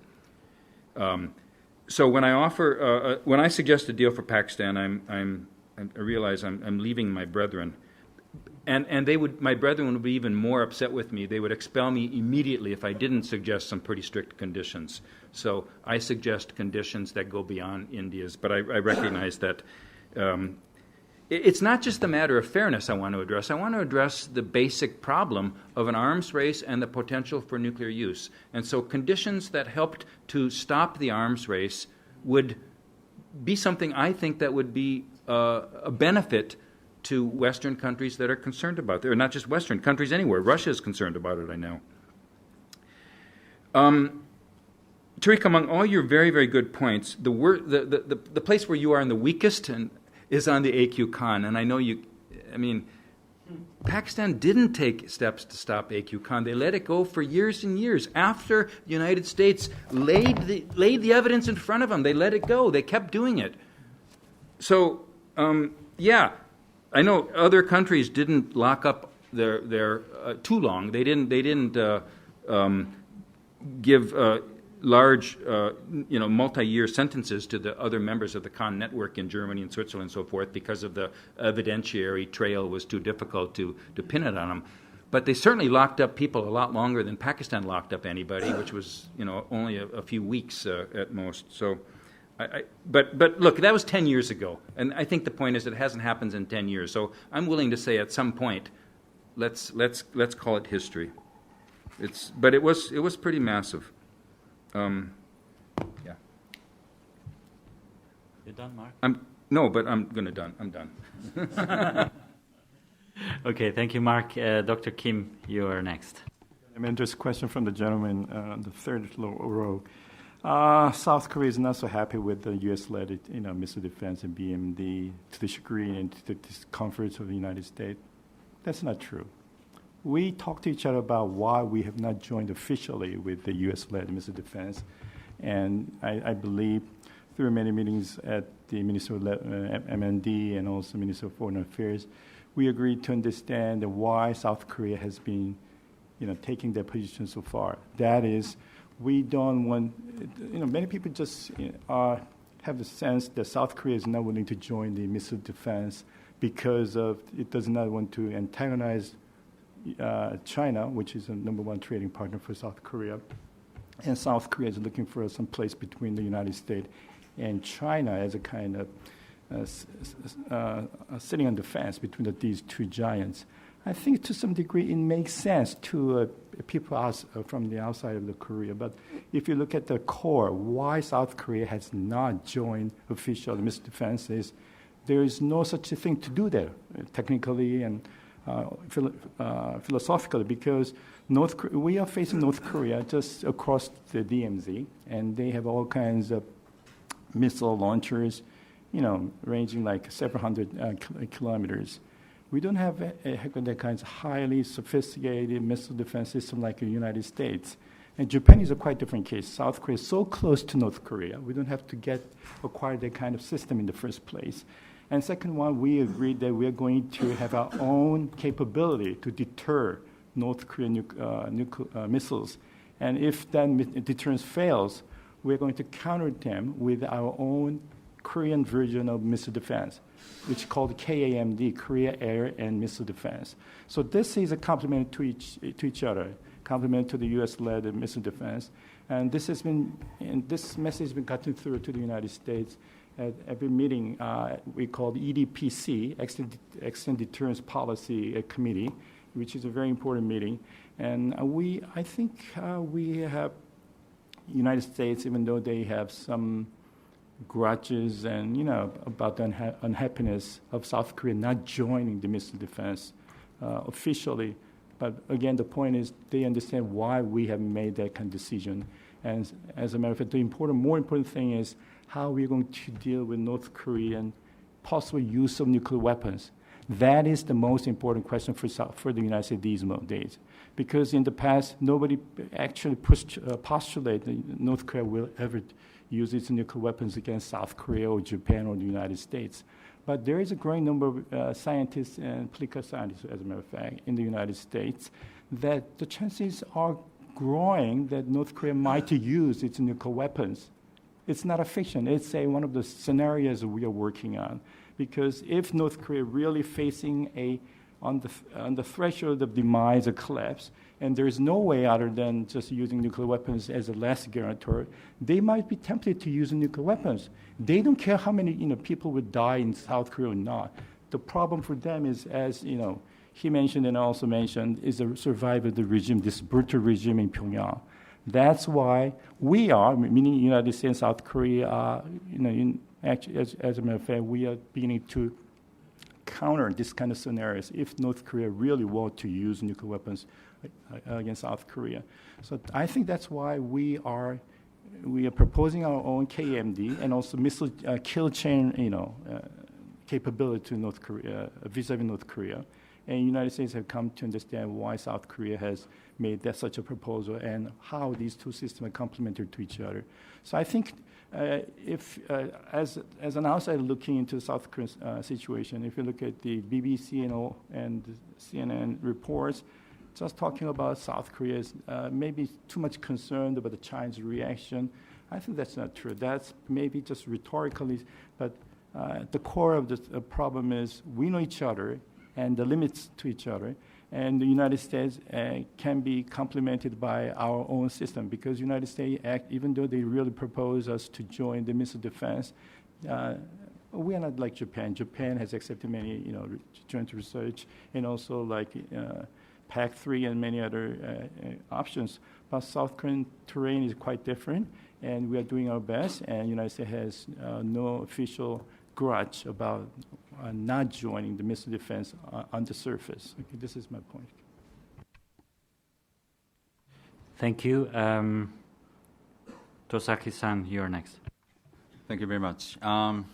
[SPEAKER 2] So when I suggest a deal for Pakistan, I realize I'm leaving my brethren, and my brethren would be even more upset with me. They would expel me immediately if I didn't suggest some pretty strict conditions. So I suggest conditions that go beyond India's, but I recognize that It's not just a matter of fairness I want to address. I want to address the basic problem of an arms race and the potential for nuclear use. And so conditions that helped to stop the arms race would be something I think that would be a benefit to Western countries that are concerned about it, or not just Western countries anywhere. Russia is concerned about it, I know. Tariq, among all your very, very good points, the place where you are in the weakest is on the AQ Khan. And I know Pakistan didn't take steps to stop AQ Khan. They let it go for years and years. After the United States laid the evidence in front of them, they let it go. They kept doing it. So, I know other countries didn't lock up their too long. They didn't give large, multi-year sentences to the other members of the Khan network in Germany and Switzerland and so forth because of the evidentiary trail was too difficult to pin it on them. But they certainly locked up people a lot longer than Pakistan locked up anybody, which was, only a few weeks at most. So, but look, that was 10 years ago, and I think the point is that it hasn't happened in 10 years. So I'm willing to say at some point, let's call it history. But it was pretty massive. Yeah.
[SPEAKER 1] You're done, Mark?
[SPEAKER 2] I'm done.
[SPEAKER 1] Okay, thank you, Mark. Dr. Kim, you are next.
[SPEAKER 3] Just a question from the gentleman on the third row. South Korea is not so happy with the U.S.-led, missile defense and BMD to the chagrin and to the discomfort of the United States. That's not true. We talked to each other about why we have not joined officially with the U.S.-led missile defense, and I believe through many meetings at the Minister of MND and also Minister of Foreign Affairs, we agreed to understand why South Korea has been, taking their position so far. That is, we don't want, many people just have the sense that South Korea is not willing to join the missile defense because it does not want to antagonize China, which is the number one trading partner for South Korea. And South Korea is looking for some place between the United States and China as a kind of sitting on the fence between these two giants. I think to some degree it makes sense to people from the outside of the Korea. But if you look at the core, why South Korea has not joined official missile defense is there is no such a thing to do there, technically and philosophically, because we are facing North Korea just across the DMZ, and they have all kinds of missile launchers, ranging like several hundred kilometers. We don't have that kinds of highly sophisticated missile defense system like the United States. And Japan is a quite different case. South Korea is so close to North Korea. We don't have to acquire that kind of system in the first place. And second one, we agreed that we are going to have our own capability to deter North Korean missiles. And if that deterrence fails, we're going to counter them with our own Korean version of missile defense, which is called KAMD, Korea Air and Missile Defense. So this is a complement to each other, complement to the U.S.-led missile defense. And this message has been gotten through to the United States at every meeting. We call EDPC, Extended Deterrence Policy Committee, which is a very important meeting. And I think we have United States, even though they have some grudges and about the unhappiness of South Korea not joining the missile defense officially. But again, the point is they understand why we have made that kind of decision. And as a matter of fact, the more important thing is how we're going to deal with North Korean possible use of nuclear weapons. That is the most important question for the United States these days. Because in the past, nobody actually postulated that North Korea will ever use its nuclear weapons against South Korea or Japan or the United States. But there is a growing number of scientists and political scientists, as a matter of fact, in the United States, that the chances are growing that North Korea might use its nuclear weapons. It's not a fiction. It's one of the scenarios we are working on. Because if North Korea really facing a on the threshold of demise or collapse, and there is no way other than just using nuclear weapons as a last guarantor, they might be tempted to use nuclear weapons. They don't care how many people would die in South Korea or not. The problem for them is, as he mentioned and I also mentioned, is the survival of the regime, this brutal regime in Pyongyang. That's why we are, meaning United States and South Korea, actually, as a matter of fact, we are beginning to counter this kind of scenarios if North Korea really were to use nuclear weapons against South Korea. So I think that's why we are proposing our own KMD and also missile kill chain, capability to North Korea, vis-a-vis North Korea. And the United States have come to understand why South Korea has made that such a proposal and how these two systems are complementary to each other. So I think as an outsider looking into the South Korean situation, if you look at the BBC and CNN reports, just talking about South Korea is maybe too much concerned about the Chinese reaction. I think that's not true. That's maybe just rhetorically, but the core of the problem is we know each other and the limits to each other. And the United States can be complemented by our own system because the United States, even though they really propose us to join the missile defense, we are not like Japan. Japan has accepted many, joint research and also like PAC-3 and many other options. But South Korean terrain is quite different, and we are doing our best. And the United States has no official grudge about not joining the missile defense on the surface. Okay, this is my point.
[SPEAKER 1] Thank you. Tosaki-san, you're next.
[SPEAKER 4] Thank you very much. On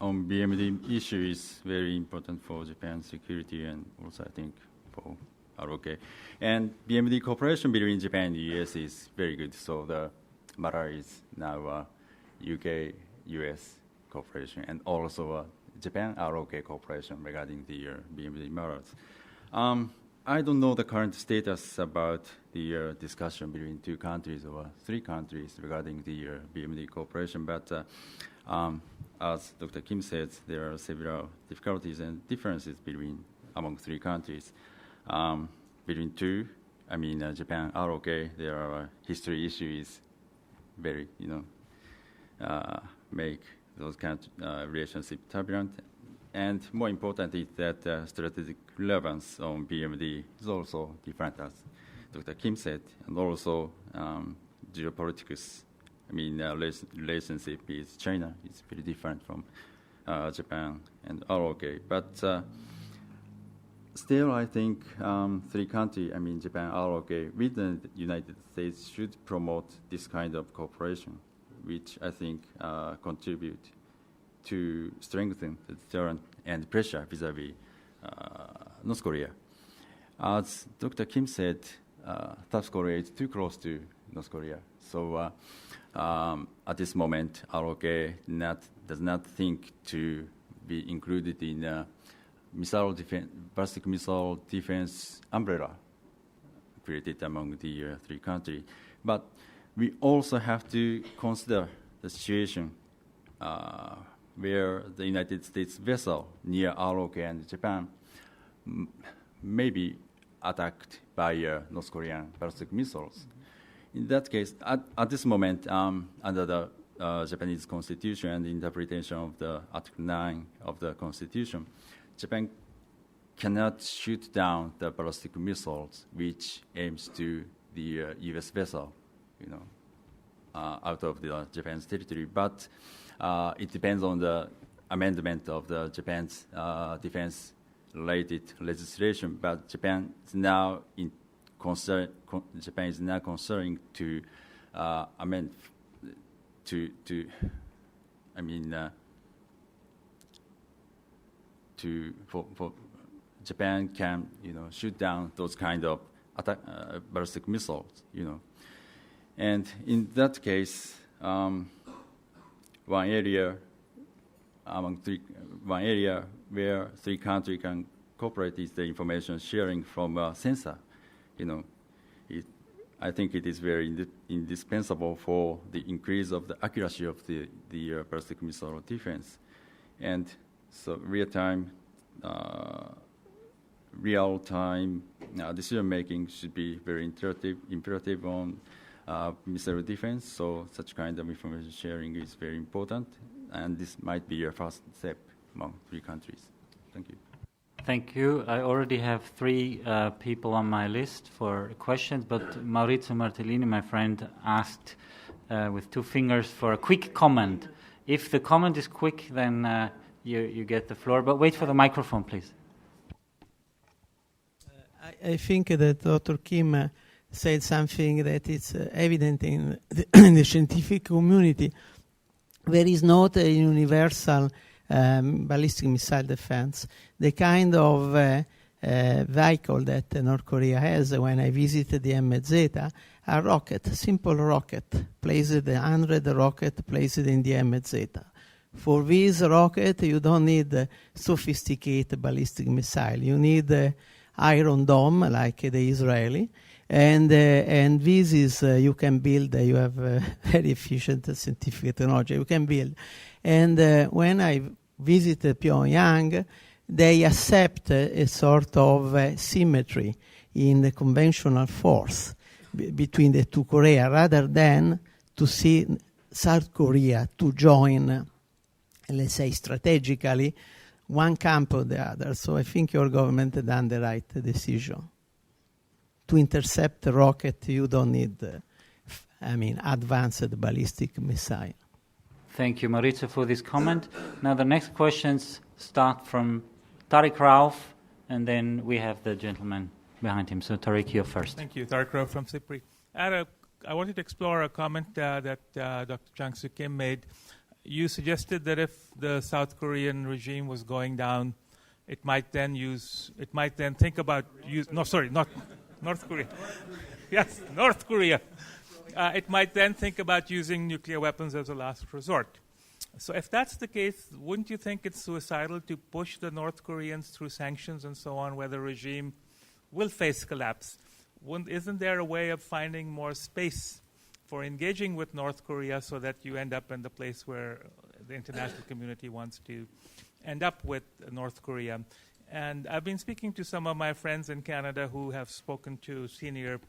[SPEAKER 4] BMD issue is very important for Japan's security and also I think for ROK. And BMD cooperation between Japan and the US is very good. So the matter is now UK-US cooperation and also Japan ROK cooperation regarding the BMD matters. I don't know the current status about the discussion between two countries or three countries regarding the BMD cooperation, but as Dr. Kim said, there are several difficulties and differences among three countries. Between two, Japan ROK, there are history issues very, make those kind of relationship turbulent. And more important is that strategic relevance on BMD is also different, as Dr. Kim said, and also geopolitics. Relationship with China is very different from Japan and ROK. But still, I think three countries, Japan, ROK, with the United States should promote this kind of cooperation, which I think contribute to strengthen the deterrent and pressure vis-a-vis North Korea. As Dr. Kim said, South Korea is too close to North Korea. So at this moment, ROK does not think to be included in ballistic missile defense umbrella created among the three countries. But we also have to consider the situation where the United States vessel near ROK and Japan may be attacked by North Korean ballistic missiles. In that case, at this moment, under the Japanese Constitution and the interpretation of the Article 9 of the Constitution, Japan cannot shoot down the ballistic missiles which aims to the U.S. vessel, out of the Japan's territory. But it depends on the amendment of the Japan's defense-related legislation. But Japan is now considering to amend for Japan can shoot down those kind of ballistic missiles, and in that case, one area where three countries can cooperate is the information sharing from sensor. I think it is very indispensable for the increase of the accuracy of the ballistic missile defense, and so real-time real-time decision-making should be very imperative on missile defense. So such kind of information sharing is very important, and this might be a first step among 3 countries. Thank you.
[SPEAKER 1] Thank you. I already have 3 people on my list for questions, but Maurizio Martellini, my friend, asked with 2 fingers for a quick comment. If the comment is quick, then you get the floor, but wait for the microphone, please.
[SPEAKER 8] I think that Dr. Kim said something that is evident in the scientific community. There is not a universal ballistic missile defense. The kind of vehicle that North Korea has, when I visited the MZ, a rocket, simple rocket, placed 100 rocket placed in the MZ. For this rocket, you don't need sophisticated ballistic missile. You need Iron Dome, like the Israeli, and this is you can build. You have very efficient scientific technology. You can build, and when I visited Pyongyang, they accept a sort of symmetry in the conventional force between the 2 Korea, rather than to see South Korea to join, let's say, strategically, one camp or the other. So I think your government has done the right decision. To intercept the rocket, you don't need, advanced ballistic missile.
[SPEAKER 1] Thank you, Maurizio, for this comment. Now the next questions start from Tariq Rauf, and then we have the gentleman behind him. So Tariq, you're first.
[SPEAKER 9] Thank you. Tariq Rauf from CIPRI. I wanted to explore a comment that Dr. Changsu Kim made. You suggested that if the South Korean regime was going down, it might then think about not North Korea. Yes, North Korea. It might then think about using nuclear weapons as a last resort. So if that's the case, wouldn't you think it's suicidal to push the North Koreans through sanctions and so on, where the regime will face collapse? Isn't there a way of finding more space for engaging with North Korea so that you end up in the place where the international community wants to end up with North Korea? And I've been speaking to some of my friends in Canada who have spoken to senior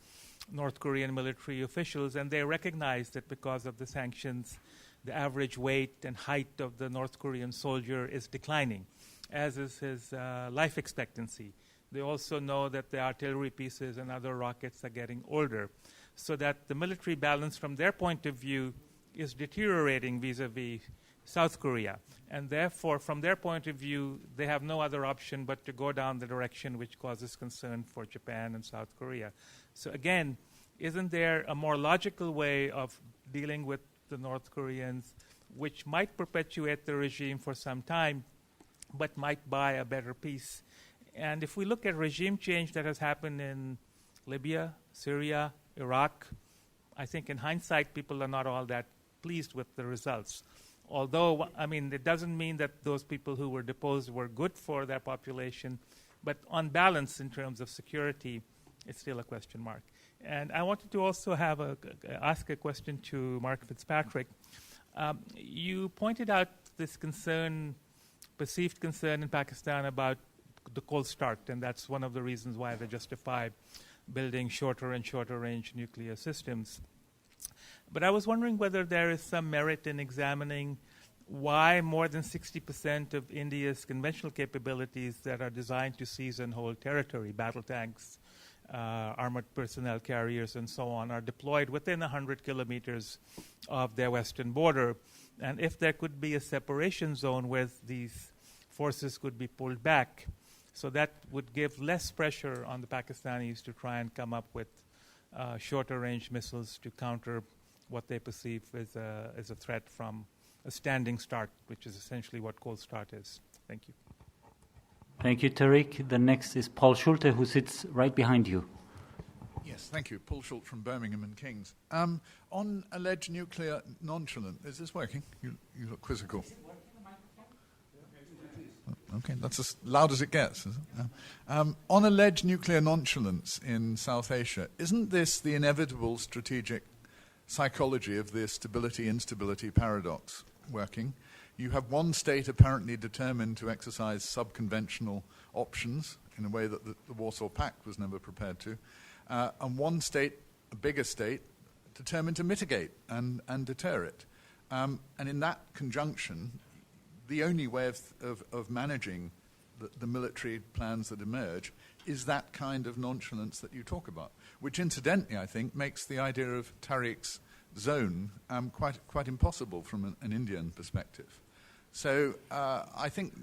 [SPEAKER 9] North Korean military officials, and they recognize that because of the sanctions, the average weight and height of the North Korean soldier is declining, as is his life expectancy. They also know that the artillery pieces and other rockets are getting older, so that the military balance from their point of view is deteriorating vis-a-vis South Korea. And therefore, from their point of view, they have no other option but to go down the direction which causes concern for Japan and South Korea. So again, isn't there a more logical way of dealing with the North Koreans, which might perpetuate the regime for some time, but might buy a better peace? And if we look at regime change that has happened in Libya, Syria, Iraq, I think in hindsight people are not all that pleased with the results. Although, it doesn't mean that those people who were deposed were good for their population, but on balance in terms of security, it's still a question mark. And I wanted to also ask a question to Mark Fitzpatrick. You pointed out this perceived concern in Pakistan about the cold start, and that's one of the reasons why they justify building shorter and shorter range nuclear systems. But I was wondering whether there is some merit in examining why more than 60% of India's conventional capabilities that are designed to seize and hold territory, battle tanks, armored personnel carriers, and so on, are deployed within 100 kilometers of their western border. And if there could be a separation zone where these forces could be pulled back, so that would give less pressure on the Pakistanis to try and come up with shorter range missiles to counter what they perceive as a threat from a standing start, which is essentially what cold start is. Thank you.
[SPEAKER 1] Thank you, Tariq. The next is Paul Schulte, who sits right behind you.
[SPEAKER 10] Yes, thank you. Paul Schulte from Birmingham and King's. On alleged nuclear nonchalance, is this working? You look quizzical. Okay, that's as loud as it gets. Is it? On alleged nuclear nonchalance in South Asia, isn't this the inevitable strategic psychology of the stability-instability paradox working? You have one state apparently determined to exercise subconventional options in a way that the Warsaw Pact was never prepared to, and one state, a bigger state, determined to mitigate and deter it. And in that conjunction, the only way of managing the military plans that emerge is that kind of nonchalance that you talk about, which incidentally, I think, makes the idea of Tariq's zone quite impossible from an Indian perspective. So I think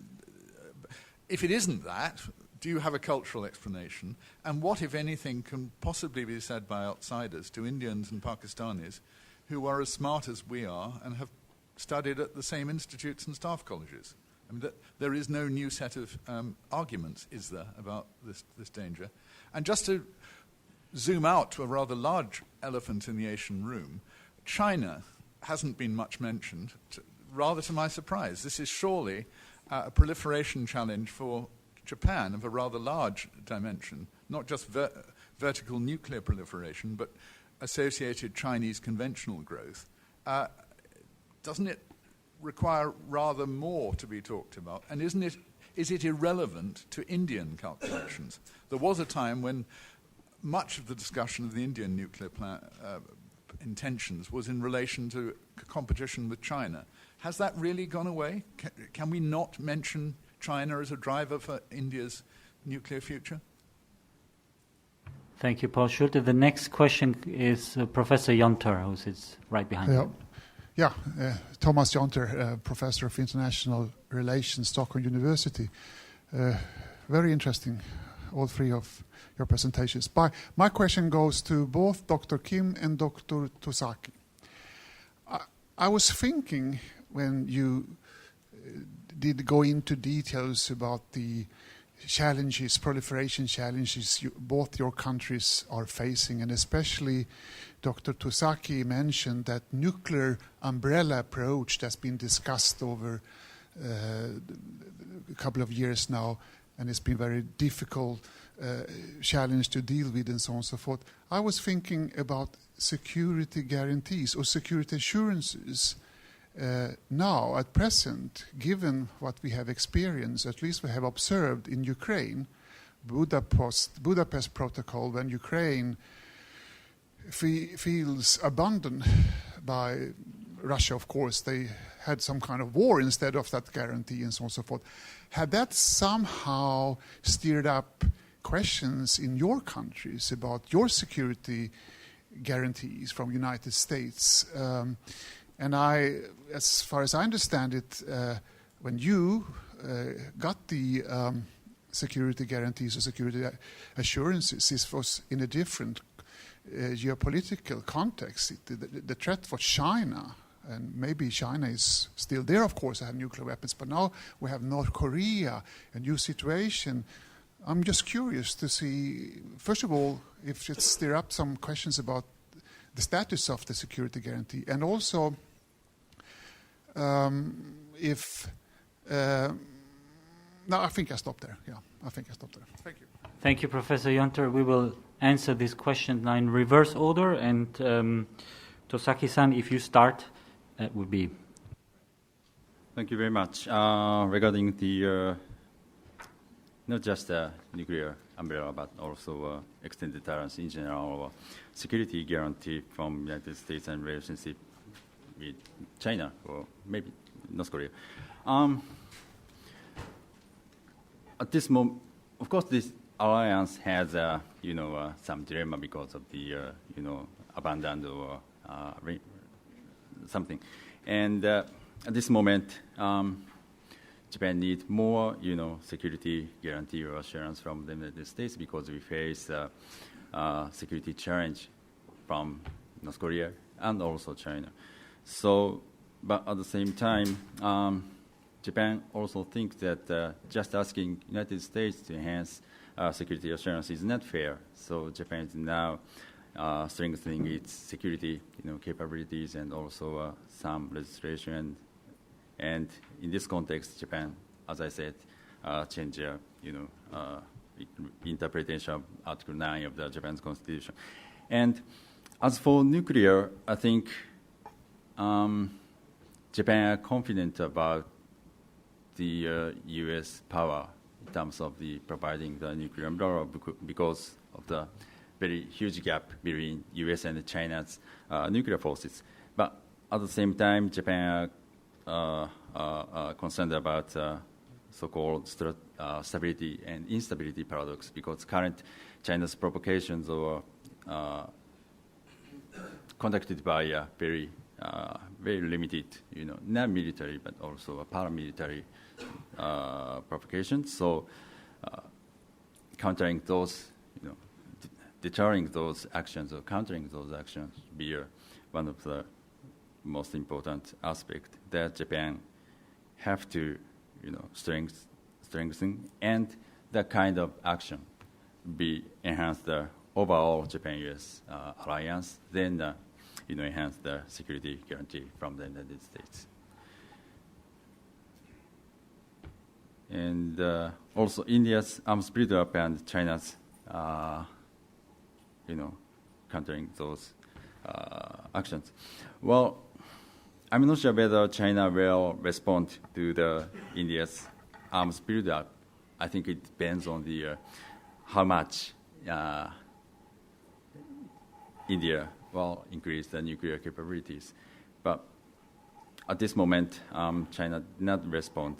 [SPEAKER 10] if it isn't that, do you have a cultural explanation? And what, if anything, can possibly be said by outsiders to Indians and Pakistanis who are as smart as we are and have studied at the same institutes and staff colleges? I mean, there is no new set of arguments, is there, about this danger? And just to zoom out to a rather large elephant in the Asian room, China hasn't been much mentioned, rather to my surprise. This is surely a proliferation challenge for Japan of a rather large dimension, not just vertical nuclear proliferation, but associated Chinese conventional growth. Doesn't it require rather more to be talked about? And is it irrelevant to Indian calculations? There was a time when much of the discussion of the Indian nuclear intentions was in relation to competition with China. Has that really gone away? Can we not mention China as a driver for India's nuclear future?
[SPEAKER 1] Thank you, Paul Schulte. The next question is Professor Jonter, who sits right behind you.
[SPEAKER 11] Thomas Jonter, Professor of International Relations, Stockholm University. Very interesting, all three of your presentations. My question goes to both Dr. Kim and Dr. Tosaki. I was thinking when you did go into details about the challenges, proliferation challenges both your countries are facing, and especially Dr. Tosaki mentioned that nuclear umbrella approach that's been discussed over a couple of years now, and it's been very difficult challenge to deal with and so on and so forth. I was thinking about security guarantees or security assurances now at present, given what we have experienced, at least we have observed in Ukraine, Budapest Protocol, when Ukraine feels abandoned by Russia, of course, they had some kind of war instead of that guarantee and so on and so forth. Had that somehow stirred up questions in your countries about your security guarantees from United States? And as far as I understand it, when you got the security guarantees or security assurances, this was in a different geopolitical context. The threat for China, and maybe China is still there, of course, they have nuclear weapons, but now we have North Korea, a new situation. I'm just curious to see, first of all, if it stir up some questions about the status of the security guarantee, and also if... no, I think I stop there. Yeah, I think I stop there.
[SPEAKER 10] Thank you.
[SPEAKER 1] Thank you, Professor Jonter. We will answer this question now in reverse order, and Tosaki-san, if you start, that would be...
[SPEAKER 4] Thank you very much. Regarding the not just nuclear umbrella, but also extended tolerance in general, security guarantee from United States and relationship with China or maybe North Korea. At this moment, of course, this alliance has some dilemma because of the abandoned or something, and at this moment, Japan needs more, security guarantee or assurance from the United States because we face security challenge from North Korea and also China. So, but at the same time, Japan also thinks that just asking United States to enhance security assurance is not fair. So Japan is now strengthening its security, capabilities and also some legislation. And in this context, Japan, as I said, changed interpretation of Article 9 of the Japan's Constitution. And as for nuclear, I think Japan are confident about the U.S. power in terms of the providing the nuclear umbrella because of the very huge gap between U.S. and China's nuclear forces. But at the same time, Japan are concerned about so-called stability and instability paradox because current China's provocations are conducted by a very limited, not military but also paramilitary provocations. So countering those, deterring those actions or countering those actions be one of the most important aspects that Japan have to, strengthen, and that kind of action be enhance the overall Japan-U.S. alliance, then enhance the security guarantee from the United States. And also India's arms buildup and China's, countering those actions. Well, I'm not sure whether China will respond to the India's arms buildup. I think it depends on the how much India will increase the nuclear capabilities. But at this moment, China did not respond.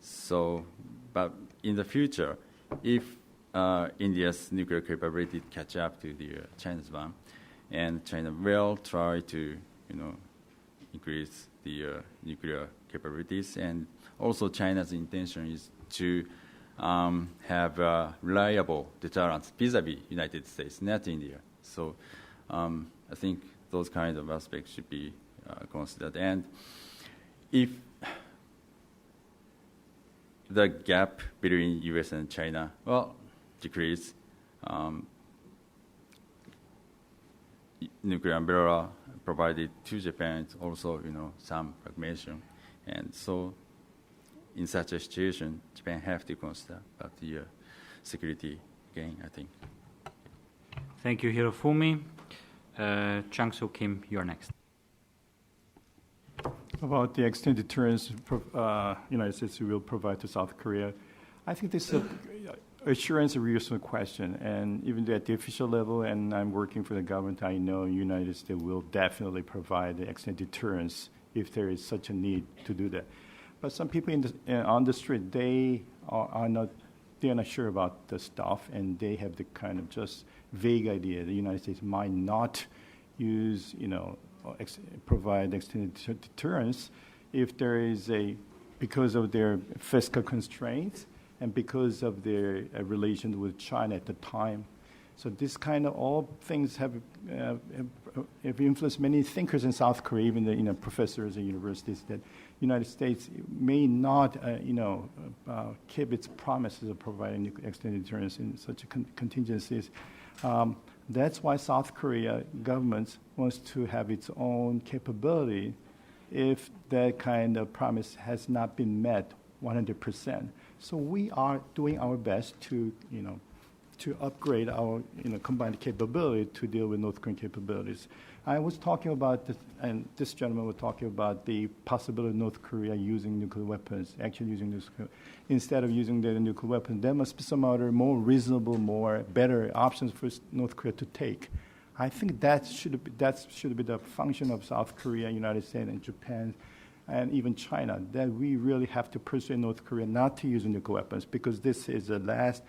[SPEAKER 4] So, but in the future, if India's nuclear capability catch up to the China's one, and China will try to, increase the nuclear capabilities, and also China's intention is to have reliable deterrence vis-a-vis United States, not India. So I think those kinds of aspects should be considered. And if the gap between U.S. and China, decrease, nuclear umbrella provided to Japan is also, some fragmentation. And so in such a situation, Japan have to consider about the security gain, I think.
[SPEAKER 1] Thank you, Hirofumi. Changsu Kim, you're next.
[SPEAKER 3] About the extended deterrence United States will provide to South Korea, I think this is assurance a reasonable question. And even at the official level, and I'm working for the government, I know United States will definitely provide the extended deterrence if there is such a need to do that. But some people on the street, they are not sure about the stuff, and they have the kind of just vague idea the United States might not use, provide extended deterrence if there is because of their fiscal constraints and because of their relation with China at the time. So this kind of all things have influenced many thinkers in South Korea, even the professors at universities, that United States may not keep its promises of providing extended deterrence in such contingencies. That's why South Korea government wants to have its own capability if that kind of promise has not been met 100%. So we are doing our best to upgrade our combined capability to deal with North Korean capabilities. I was talking about this, and this gentleman was talking about the possibility of North Korea using nuclear weapons, actually using nuclear. Instead of using the nuclear weapons, there must be some other more reasonable, better options for North Korea to take. I think that should be the function of South Korea, United States, and Japan, and even China, that we really have to persuade North Korea not to use nuclear weapons, because this is the last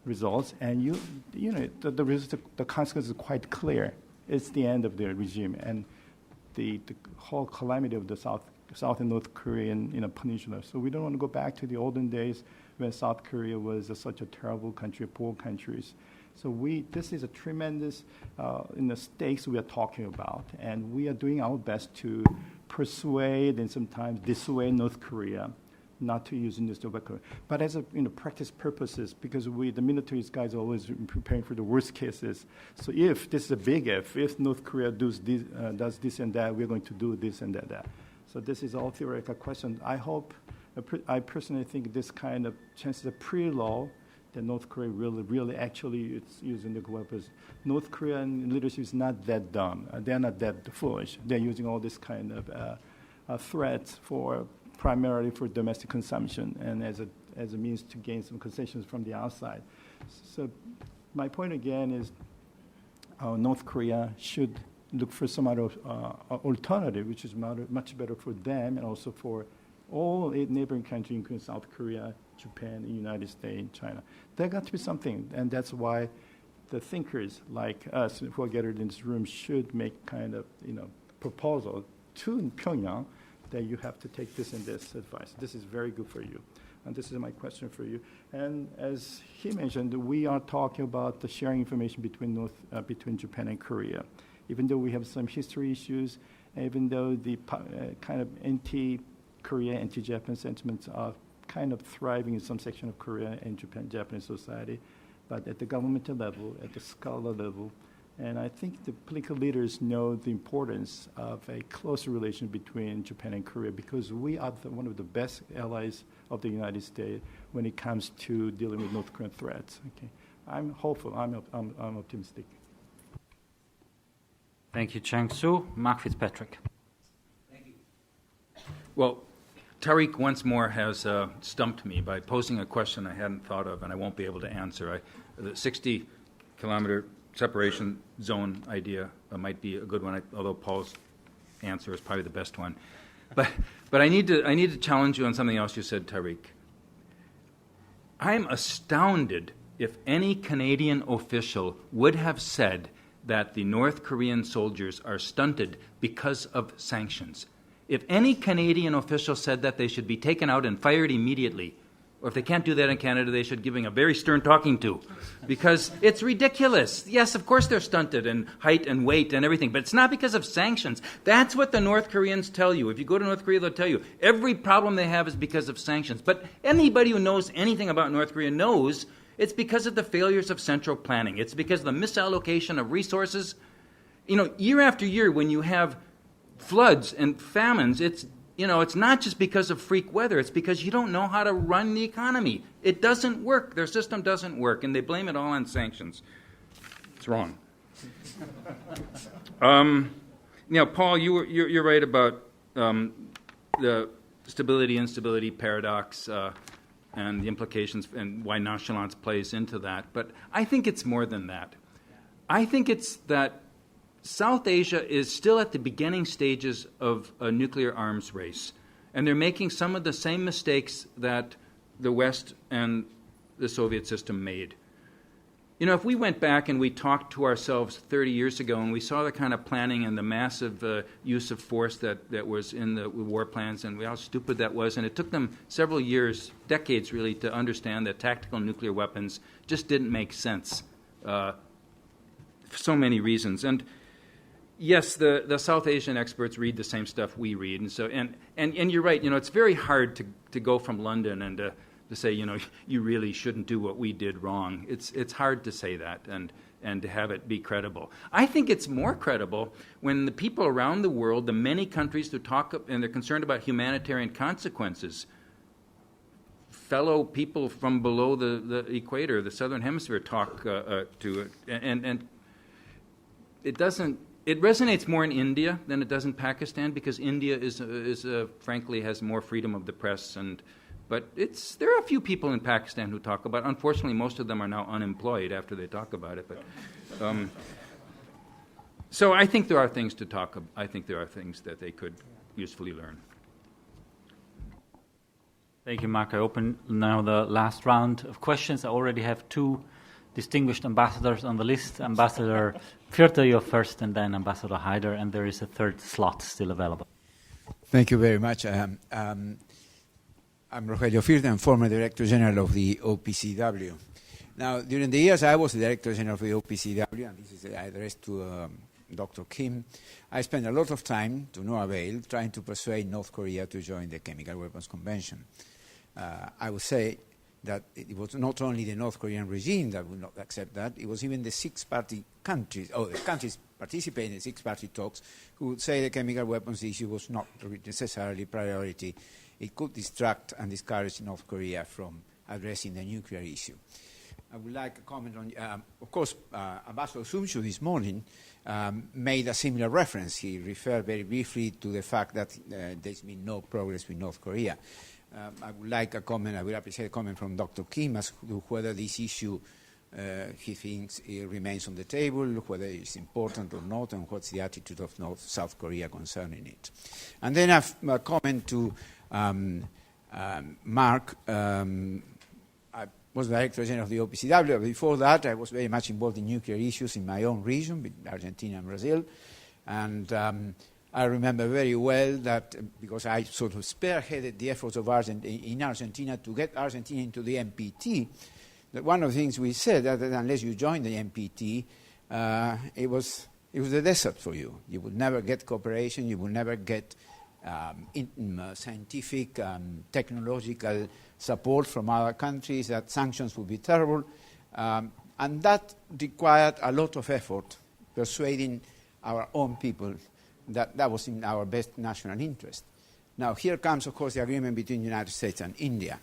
[SPEAKER 3] results, and the consequence is quite clear. It's the end of the regime, and the whole calamity of the South and North Korean peninsula. So we don't want to go back to the olden days when South Korea was such a terrible country, poor countries. So this is a tremendous stakes we are talking about, and we are doing our best to persuade and sometimes dissuade North Korea not to use nuclear weapons. But as a practice purposes, because the military guys are always preparing for the worst cases. So if this is a big if North Korea does this and that, we're going to do this and that. So this is all theoretical question. I personally think this kind of chances are pretty low that North Korea really actually is using nuclear weapons. North Korean leadership is not that dumb. They're not that foolish. They're using all this kind of threats primarily for domestic consumption, and as as a means to gain some concessions from the outside. So my point again is North Korea should look for some other alternative, which is much better for them and also for all neighboring countries, including South Korea, Japan, the United States, China. There got to be something, and that's why the thinkers like us who are gathered in this room should make kind of proposal to Pyongyang that you have to take this and this advice. This is very good for you. And this is my question for you. And as he mentioned, we are talking about the sharing information between between Japan and Korea. Even though we have some history issues, even though the kind of anti-Korea, anti-Japan sentiments are kind of thriving in some section of Korea and Japanese society, but at the governmental level, at the scholar level, and I think the political leaders know the importance of a close relation between Japan and Korea because we are one of the best allies of the United States when it comes to dealing with North Korean threats. Okay, I'm hopeful. I'm optimistic.
[SPEAKER 1] Thank you, Changsu. Mark Fitzpatrick.
[SPEAKER 2] Thank you. Well, Tariq once more has stumped me by posing a question I hadn't thought of and I won't be able to answer. The 60-kilometer separation zone idea might be a good one, although Paul's answer is probably the best one. But I need to challenge you on something else you said, Tariq. I'm astounded if any Canadian official would have said that the North Korean soldiers are stunted because of sanctions. If any Canadian official said that, they should be taken out and fired immediately. Or if they can't do that in Canada, they should give a very stern talking to. Because it's ridiculous. Yes, of course they're stunted in height and weight and everything, but it's not because of sanctions. That's what the North Koreans tell you. If you go to North Korea, they'll tell you every problem they have is because of sanctions. But anybody who knows anything about North Korea knows it's because of the failures of central planning. It's because of the misallocation of resources. Year after year when you have floods and famines, it's not just because of freak weather. It's because you don't know how to run the economy. It doesn't work. Their system doesn't work, and they blame it all on sanctions. It's wrong. Paul, you're right about the stability-instability paradox and the implications and why nonchalance plays into that. But I think it's more than that. I think it's that South Asia is still at the beginning stages of a nuclear arms race, and they're making some of the same mistakes that the West and the Soviet system made. If we went back and we talked to ourselves 30 years ago and we saw the kind of planning and the massive use of force that was in the war plans and how stupid that was, and it took them several years, decades really, to understand that tactical nuclear weapons just didn't make sense for so many reasons. And yes, the South Asian experts read the same stuff we read, and you're right. It's very hard to go from London and to say, you really shouldn't do what we did wrong. It's hard to say that and to have it be credible. I think it's more credible when the people around the world, the many countries who talk and they're concerned about humanitarian consequences, fellow people from below the equator, the southern hemisphere, talk to it, and it doesn't. It resonates more in India than it does in Pakistan because India is frankly has more freedom of the press but there are a few people in Pakistan who talk about it. Unfortunately, most of them are now unemployed after they talk about it. But so I think there are things to talk about. I think there are things that they could usefully learn.
[SPEAKER 1] Thank you, Mark. I open now the last round of questions. I already have two distinguished ambassadors on the list. Ambassador Fürte, you're first, and then Ambassador Haider, and there is a third slot still available.
[SPEAKER 12] Thank you very much. I'm Rogelio Fürte. I'm former Director General of the OPCW. Now, during the years I was the Director General of the OPCW, and this is addressed to Dr. Kim, I spent a lot of time, to no avail, trying to persuade North Korea to join the Chemical Weapons Convention. I would say that it was not only the North Korean regime that would not accept that, it was even the six-party countries, the countries participating in the six-party talks, who would say the chemical weapons issue was not necessarily priority. It could distract and discourage North Korea from addressing the nuclear issue. I would like a comment on, of course, Ambassador Sumshu this morning made a similar reference. He referred very briefly to the fact that there's been no progress with North Korea. I would like a comment, I would appreciate a comment from Dr. Kim as to whether this issue he thinks it remains on the table, whether it's important or not, and what's the attitude of South Korea concerning it. And then a comment to Mark. I was Director General of the OPCW. Before that, I was very much involved in nuclear issues in my own region, with Argentina and Brazil. And I remember very well that because I sort of spearheaded the efforts of in Argentina to get Argentina into the NPT, that one of the things we said that unless you join the NPT, it was the desert for you. You would never get cooperation. You would never get scientific, technological support from other countries. That sanctions would be terrible, and that required a lot of effort persuading our own people that was in our best national interest. Now here comes, of course, the agreement between the United States and India,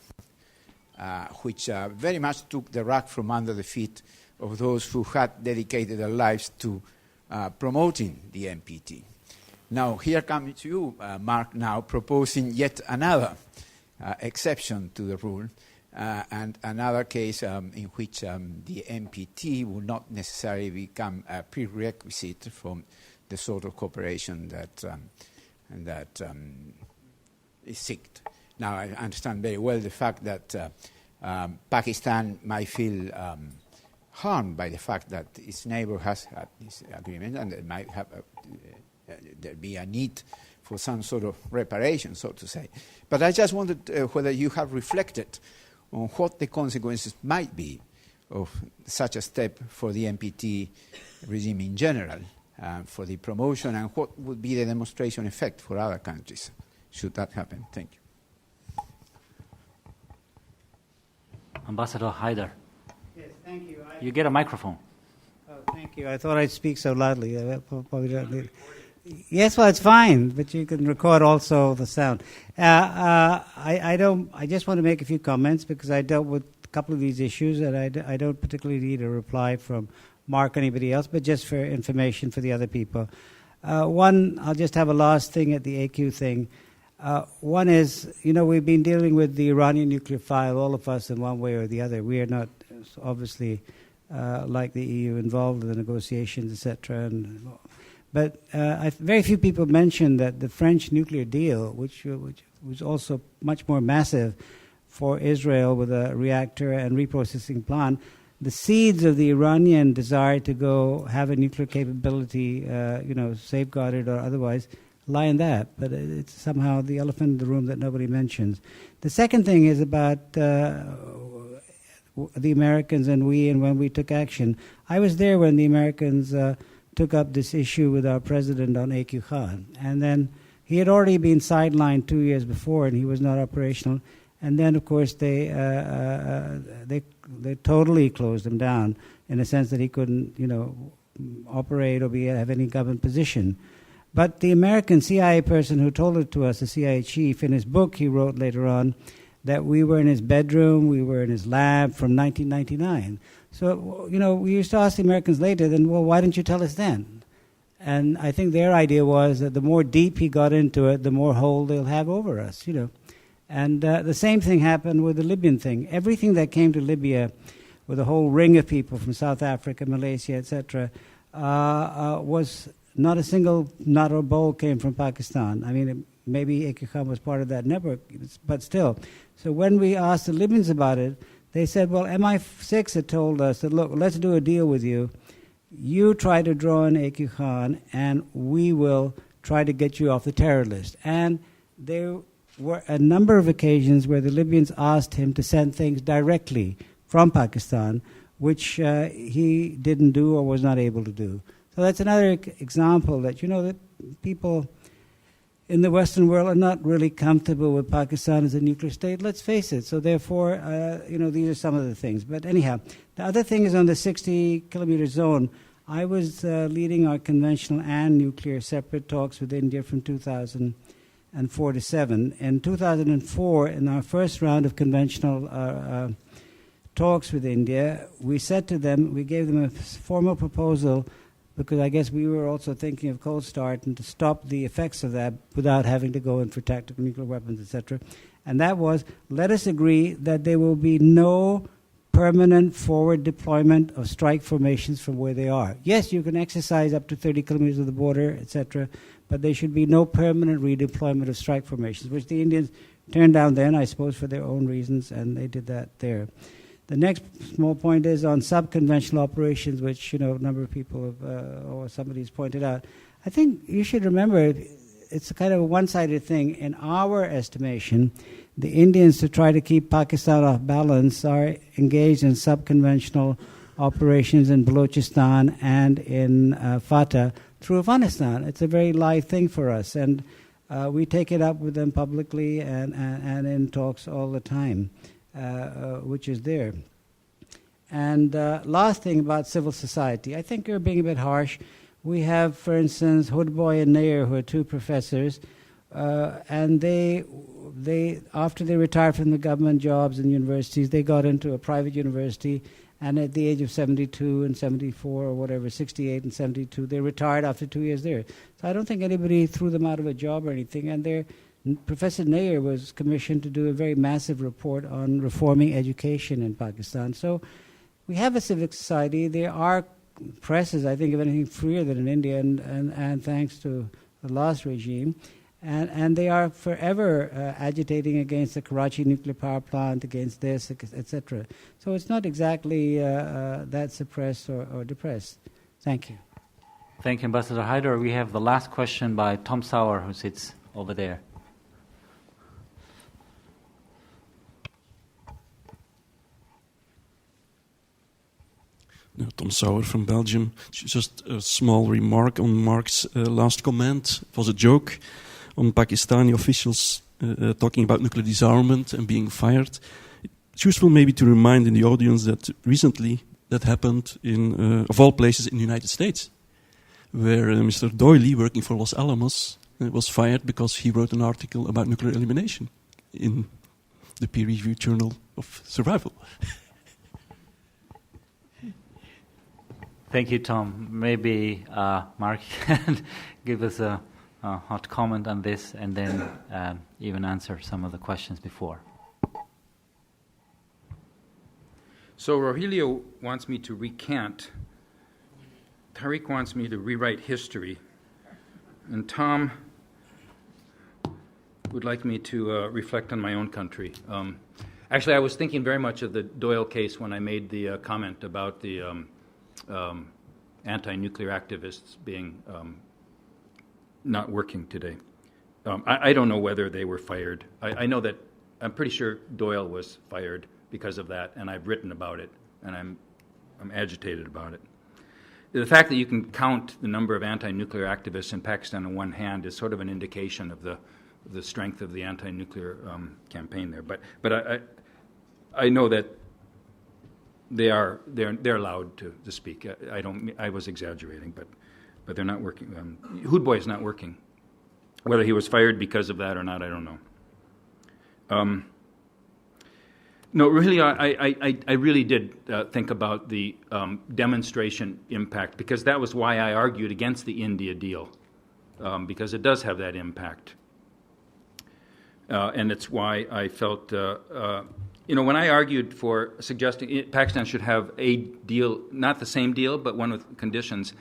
[SPEAKER 12] which very much took the rug from under the feet of those who had dedicated their lives to promoting the NPT. Now, here comes you, Mark, now proposing yet another exception to the rule, and another case in which the NPT will not necessarily become a prerequisite from the sort of cooperation that is sought. Now, I understand very well the fact that Pakistan might feel harmed by the fact that its neighbor has had this agreement, and it might have there be a need for some sort of reparation, so to say. But I just wondered whether you have reflected on what the consequences might be of such a step for the NPT regime in general, for the promotion, and what would be the demonstration effect for other countries should that happen. Thank you.
[SPEAKER 1] Ambassador Haider.
[SPEAKER 5] Yes, thank you.
[SPEAKER 1] You get a microphone.
[SPEAKER 5] Oh, thank you. I thought I'd speak so loudly. Probably don't need. Yes, well, it's fine, but you can record also the sound. I just want to make a few comments because I dealt with a couple of these issues, and I don't particularly need a reply from Mark or anybody else, but just for information for the other people. One, I'll just have a last thing at the AQ thing. One is, we've been dealing with the Iranian nuclear file, all of us, in one way or the other. We are not, obviously, like the EU, involved in the negotiations, etc. But very few people mention that the French nuclear deal, which was also much more massive for Israel with a reactor and reprocessing plant, the seeds of the Iranian desire to go have a nuclear capability, safeguarded or otherwise, lie in that. But it's somehow the elephant in the room that nobody mentions. The second thing is about the Americans and when we took action. I was there when the Americans took up this issue with our president on AQ Khan. And then he had already been sidelined 2 years before, and he was not operational. And then, of course, they totally closed him down in the sense that he couldn't, operate or have any government position. But the American CIA person who told it to us, the CIA chief, in his book he wrote later on, that we were in his bedroom, we were in his lab from 1999. So, we used to ask the Americans later, then, well, why didn't you tell us then? And I think their idea was that the more deep he got into it, the more hold they'll have over us, And the same thing happened with the Libyan thing. Everything that came to Libya, with a whole ring of people from South Africa, Malaysia, etc., was not a single nut or bowl came from Pakistan. I mean, maybe AQ Khan was part of that network, but still. So when we asked the Libyans about it, they said, well, MI6 had told us that, look, let's do a deal with you. You try to draw in AQ Khan, and we will try to get you off the terror list. And there were a number of occasions where the Libyans asked him to send things directly from Pakistan, which he didn't do or was not able to do. So that's another example that, that people in the Western world are not really comfortable with Pakistan as a nuclear state. Let's face it. So therefore, these are some of the things. But anyhow, the other thing is on the 60-kilometer zone. I was leading our conventional and nuclear separate talks with India from 2004 to 7. In 2004, in our first round of conventional talks with India, we said to them, we gave them a formal proposal, because I guess we were also thinking of cold start and to stop the effects of that without having to go in for tactical nuclear weapons, etc. and that was, let us agree that there will be no permanent forward deployment of strike formations from where they are. Yes, you can exercise up to 30 kilometers of the border, etc., but there should be no permanent redeployment of strike formations, which the Indians turned down then, I suppose, for their own reasons, and they did that there. The next small point is on sub-conventional operations, which, a number of people have, or somebody's pointed out. I think you should remember, it's a kind of a one-sided thing. In our estimation, the Indians, to try to keep Pakistan off balance, are engaged in sub-conventional operations in Balochistan and in Fatah through Afghanistan. It's a very live thing for us, and we take it up with them publicly and in talks all the time, which is there. And last thing about civil society, I think you're being a bit harsh. We have, for instance, Hoodboy and Nair, who are two professors, and they after they retired from the government jobs and universities, they got into a private university, and at the age of 72 and 74 or whatever, 68 and 72, they retired after 2 years there. So I don't think anybody threw them out of a job or anything, and Professor Nair was commissioned to do a very massive report on reforming education in Pakistan. So we have a civic society. There are presses, I think, if anything, freer than in India, and thanks to the last regime. And they are forever agitating against the Karachi nuclear power plant, against this, etc. So it's not exactly that suppressed or depressed. Thank you.
[SPEAKER 1] Thank you, Ambassador Haider. We have the last question by Tom Sauer, who sits over there.
[SPEAKER 13] Tom Sauer from Belgium. Just a small remark on Mark's last comment. It was a joke on Pakistani officials talking about nuclear disarmament and being fired. It's useful maybe to remind in the audience that recently that happened in, of all places, in the United States, where Mr. Doyley, working for Los Alamos, was fired because he wrote an article about nuclear elimination in the peer-reviewed Journal of Survival.
[SPEAKER 1] Thank you, Tom. Maybe Mark can give us a hot comment on this, and then even answer some of the questions before.
[SPEAKER 2] So Rogelio wants me to recant. Tariq wants me to rewrite history. And Tom would like me to reflect on my own country. Actually, I was thinking very much of the Doyle case when I made the comment about the anti-nuclear activists being not working today. I don't know whether they were fired. I know that I'm pretty sure Doyle was fired because of that, and I've written about it, and I'm agitated about it. The fact that you can count the number of anti-nuclear activists in Pakistan on one hand is sort of an indication of the strength of the anti-nuclear campaign there. But I know that they're allowed to speak. I was exaggerating, but they're not working. Hoodboy is not working. Whether he was fired because of that or not, I don't know. No, really, I really did think about the demonstration impact, because that was why I argued against the India deal, because it does have that impact. And it's why I felt, when I argued for suggesting Pakistan should have a deal, not the same deal, but one with conditions,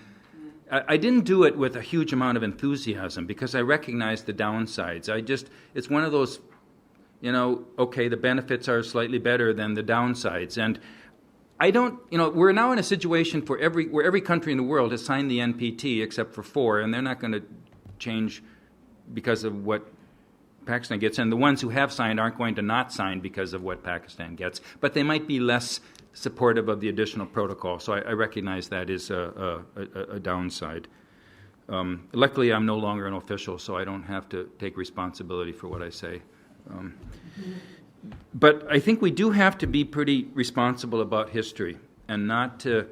[SPEAKER 2] I didn't do it with a huge amount of enthusiasm, because I recognized the downsides. It's one of those, okay, the benefits are slightly better than the downsides. And I don't, we're now in a situation where every country in the world has signed the NPT except for 4, and they're not going to change because of what Pakistan gets. And the ones who have signed aren't going to not sign because of what Pakistan gets. But they might be less supportive of the additional protocol. So I recognize that is a downside. Luckily, I'm no longer an official, so I don't have to take responsibility for what I say. But I think we do have to be pretty responsible about history and not to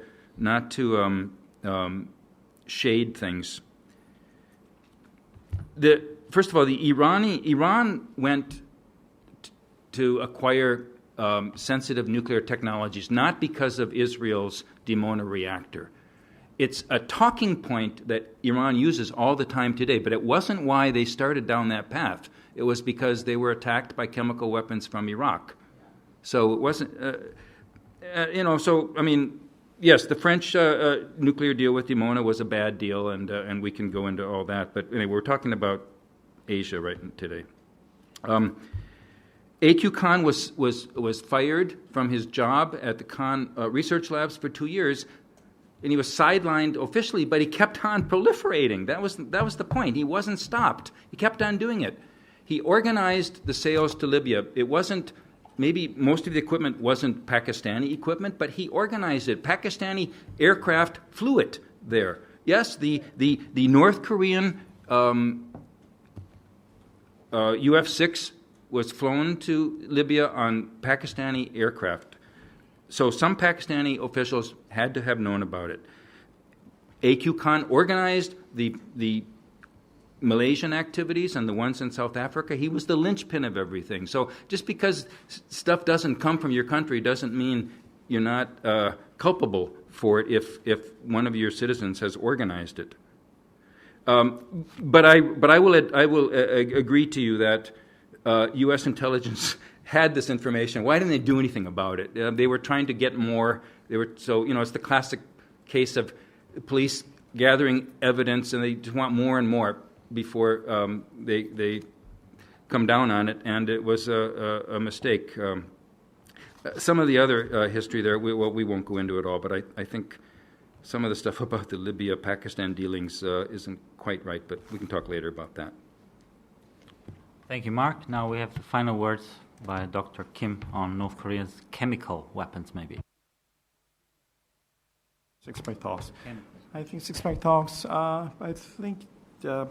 [SPEAKER 2] shade things. First of all, Iran went to acquire sensitive nuclear technologies not because of Israel's Dimona reactor. it's a talking point that Iran uses all the time today, but it wasn't why they started down that path. It was because they were attacked by chemical weapons from Iraq. So it wasn't, yes, the French nuclear deal with Dimona was a bad deal, and we can go into all that. But anyway, we're talking about Asia right today. A.Q. Khan was fired from his job at the Khan Research Labs for 2 years, and he was sidelined officially, but he kept on proliferating. That was the point. He wasn't stopped. He kept on doing it. He organized the sales to Libya. It wasn't, maybe most of the equipment wasn't Pakistani equipment, but he organized it. Pakistani aircraft flew it there. Yes, the North Korean UF-6 was flown to Libya on Pakistani aircraft. So some Pakistani officials had to have known about it. A.Q. Khan organized the Malaysian activities and the ones in South Africa. He was the linchpin of everything. So just because stuff doesn't come from your country doesn't mean you're not culpable for it if one of your citizens has organized it. But I will agree to you that U.S. intelligence had this information. Why didn't they do anything about it? They were trying to get more. It's the classic case of police gathering evidence, and they just want more and more before they come down on it, and it was a mistake. Some of the other history there, we won't go into it all, but I think some of the stuff about the Libya-Pakistan dealings isn't quite right, but we can talk later about that.
[SPEAKER 1] Thank you, Mark. Now we have the final words by Dr. Kim on North Korea's chemical weapons, maybe.
[SPEAKER 3] Six-pack talks. I think six-pack talks, I think the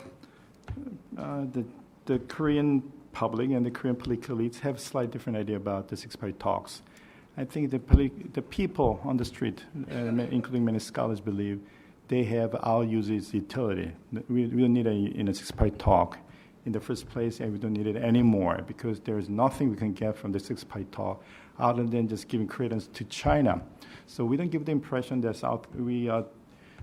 [SPEAKER 3] Korean public and the Korean political elites have a slightly different idea about the six-pack talks. I think the people on the street, including many scholars, believe they have our uses utility. We don't need a six-pack talk in the first place, and we don't need it anymore because there is nothing we can get from the six-pack talk other than just giving credence to China. So we don't give the impression that we are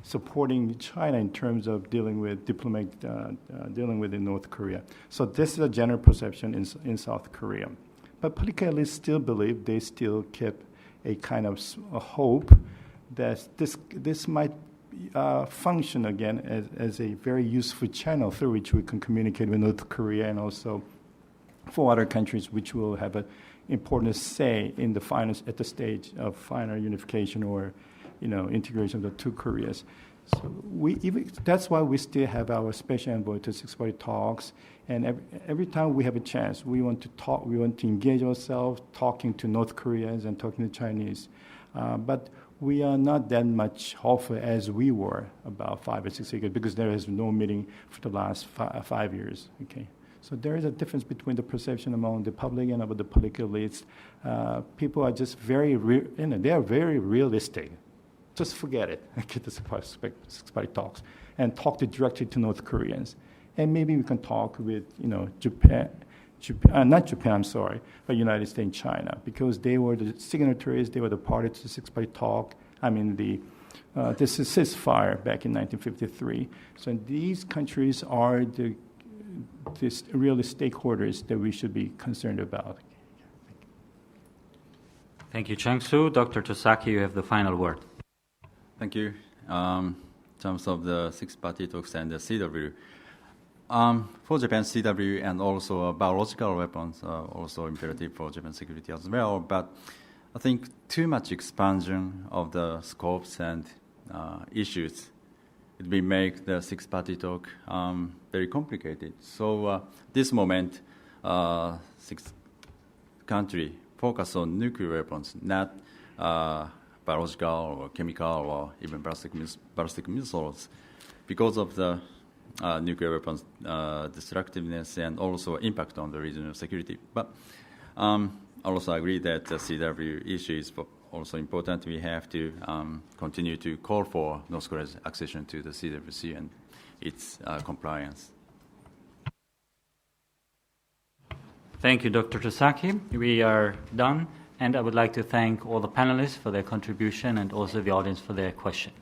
[SPEAKER 3] supporting China in terms of dealing with dealing with North Korea. So this is a general perception in South Korea. But political elites still believe, they still keep a kind of a hope that this might function again as a very useful channel through which we can communicate with North Korea and also for other countries which will have an important say in the final, at the stage of final unification or integration of the two Koreas. So that's why we still have our special envoy to six-party talks, and every time we have a chance, we want to talk, we want to engage ourselves, talking to North Koreans and talking to Chinese. But we are not that much hopeful as we were about 5 or 6 years ago because there is no meeting for the last 5 years. Okay, so there is a difference between the perception among the public and about the political elites. People are just they are very realistic. Just forget it. Get the six-party talks and talk directly to North Koreans, and maybe we can talk with Japan, not Japan, I'm sorry, but United States and China, because they were the signatories, they were the party to the six-party talk. I mean, this is ceasefire back in 1953. So these countries are the really stakeholders that we should be concerned about.
[SPEAKER 1] Thank you, Changsu. Dr. Tosaki, you have the final word.
[SPEAKER 4] Thank you. In terms of the six-party talks and the CW, for Japan, CW and also biological weapons are also imperative for Japan's security as well. But I think too much expansion of the scopes and issues, it will make the six-party talk very complicated. So this moment, six countries focus on nuclear weapons, not biological or chemical or even ballistic missiles, because of the nuclear weapons destructiveness and also impact on the regional security. But I also agree that the CW issue is also important. We have to continue to call for North Korea's accession to the CWC and its compliance.
[SPEAKER 1] Thank you, Dr. Tosaki. We are done, and I would like to thank all the panelists for their contribution and also the audience for their question.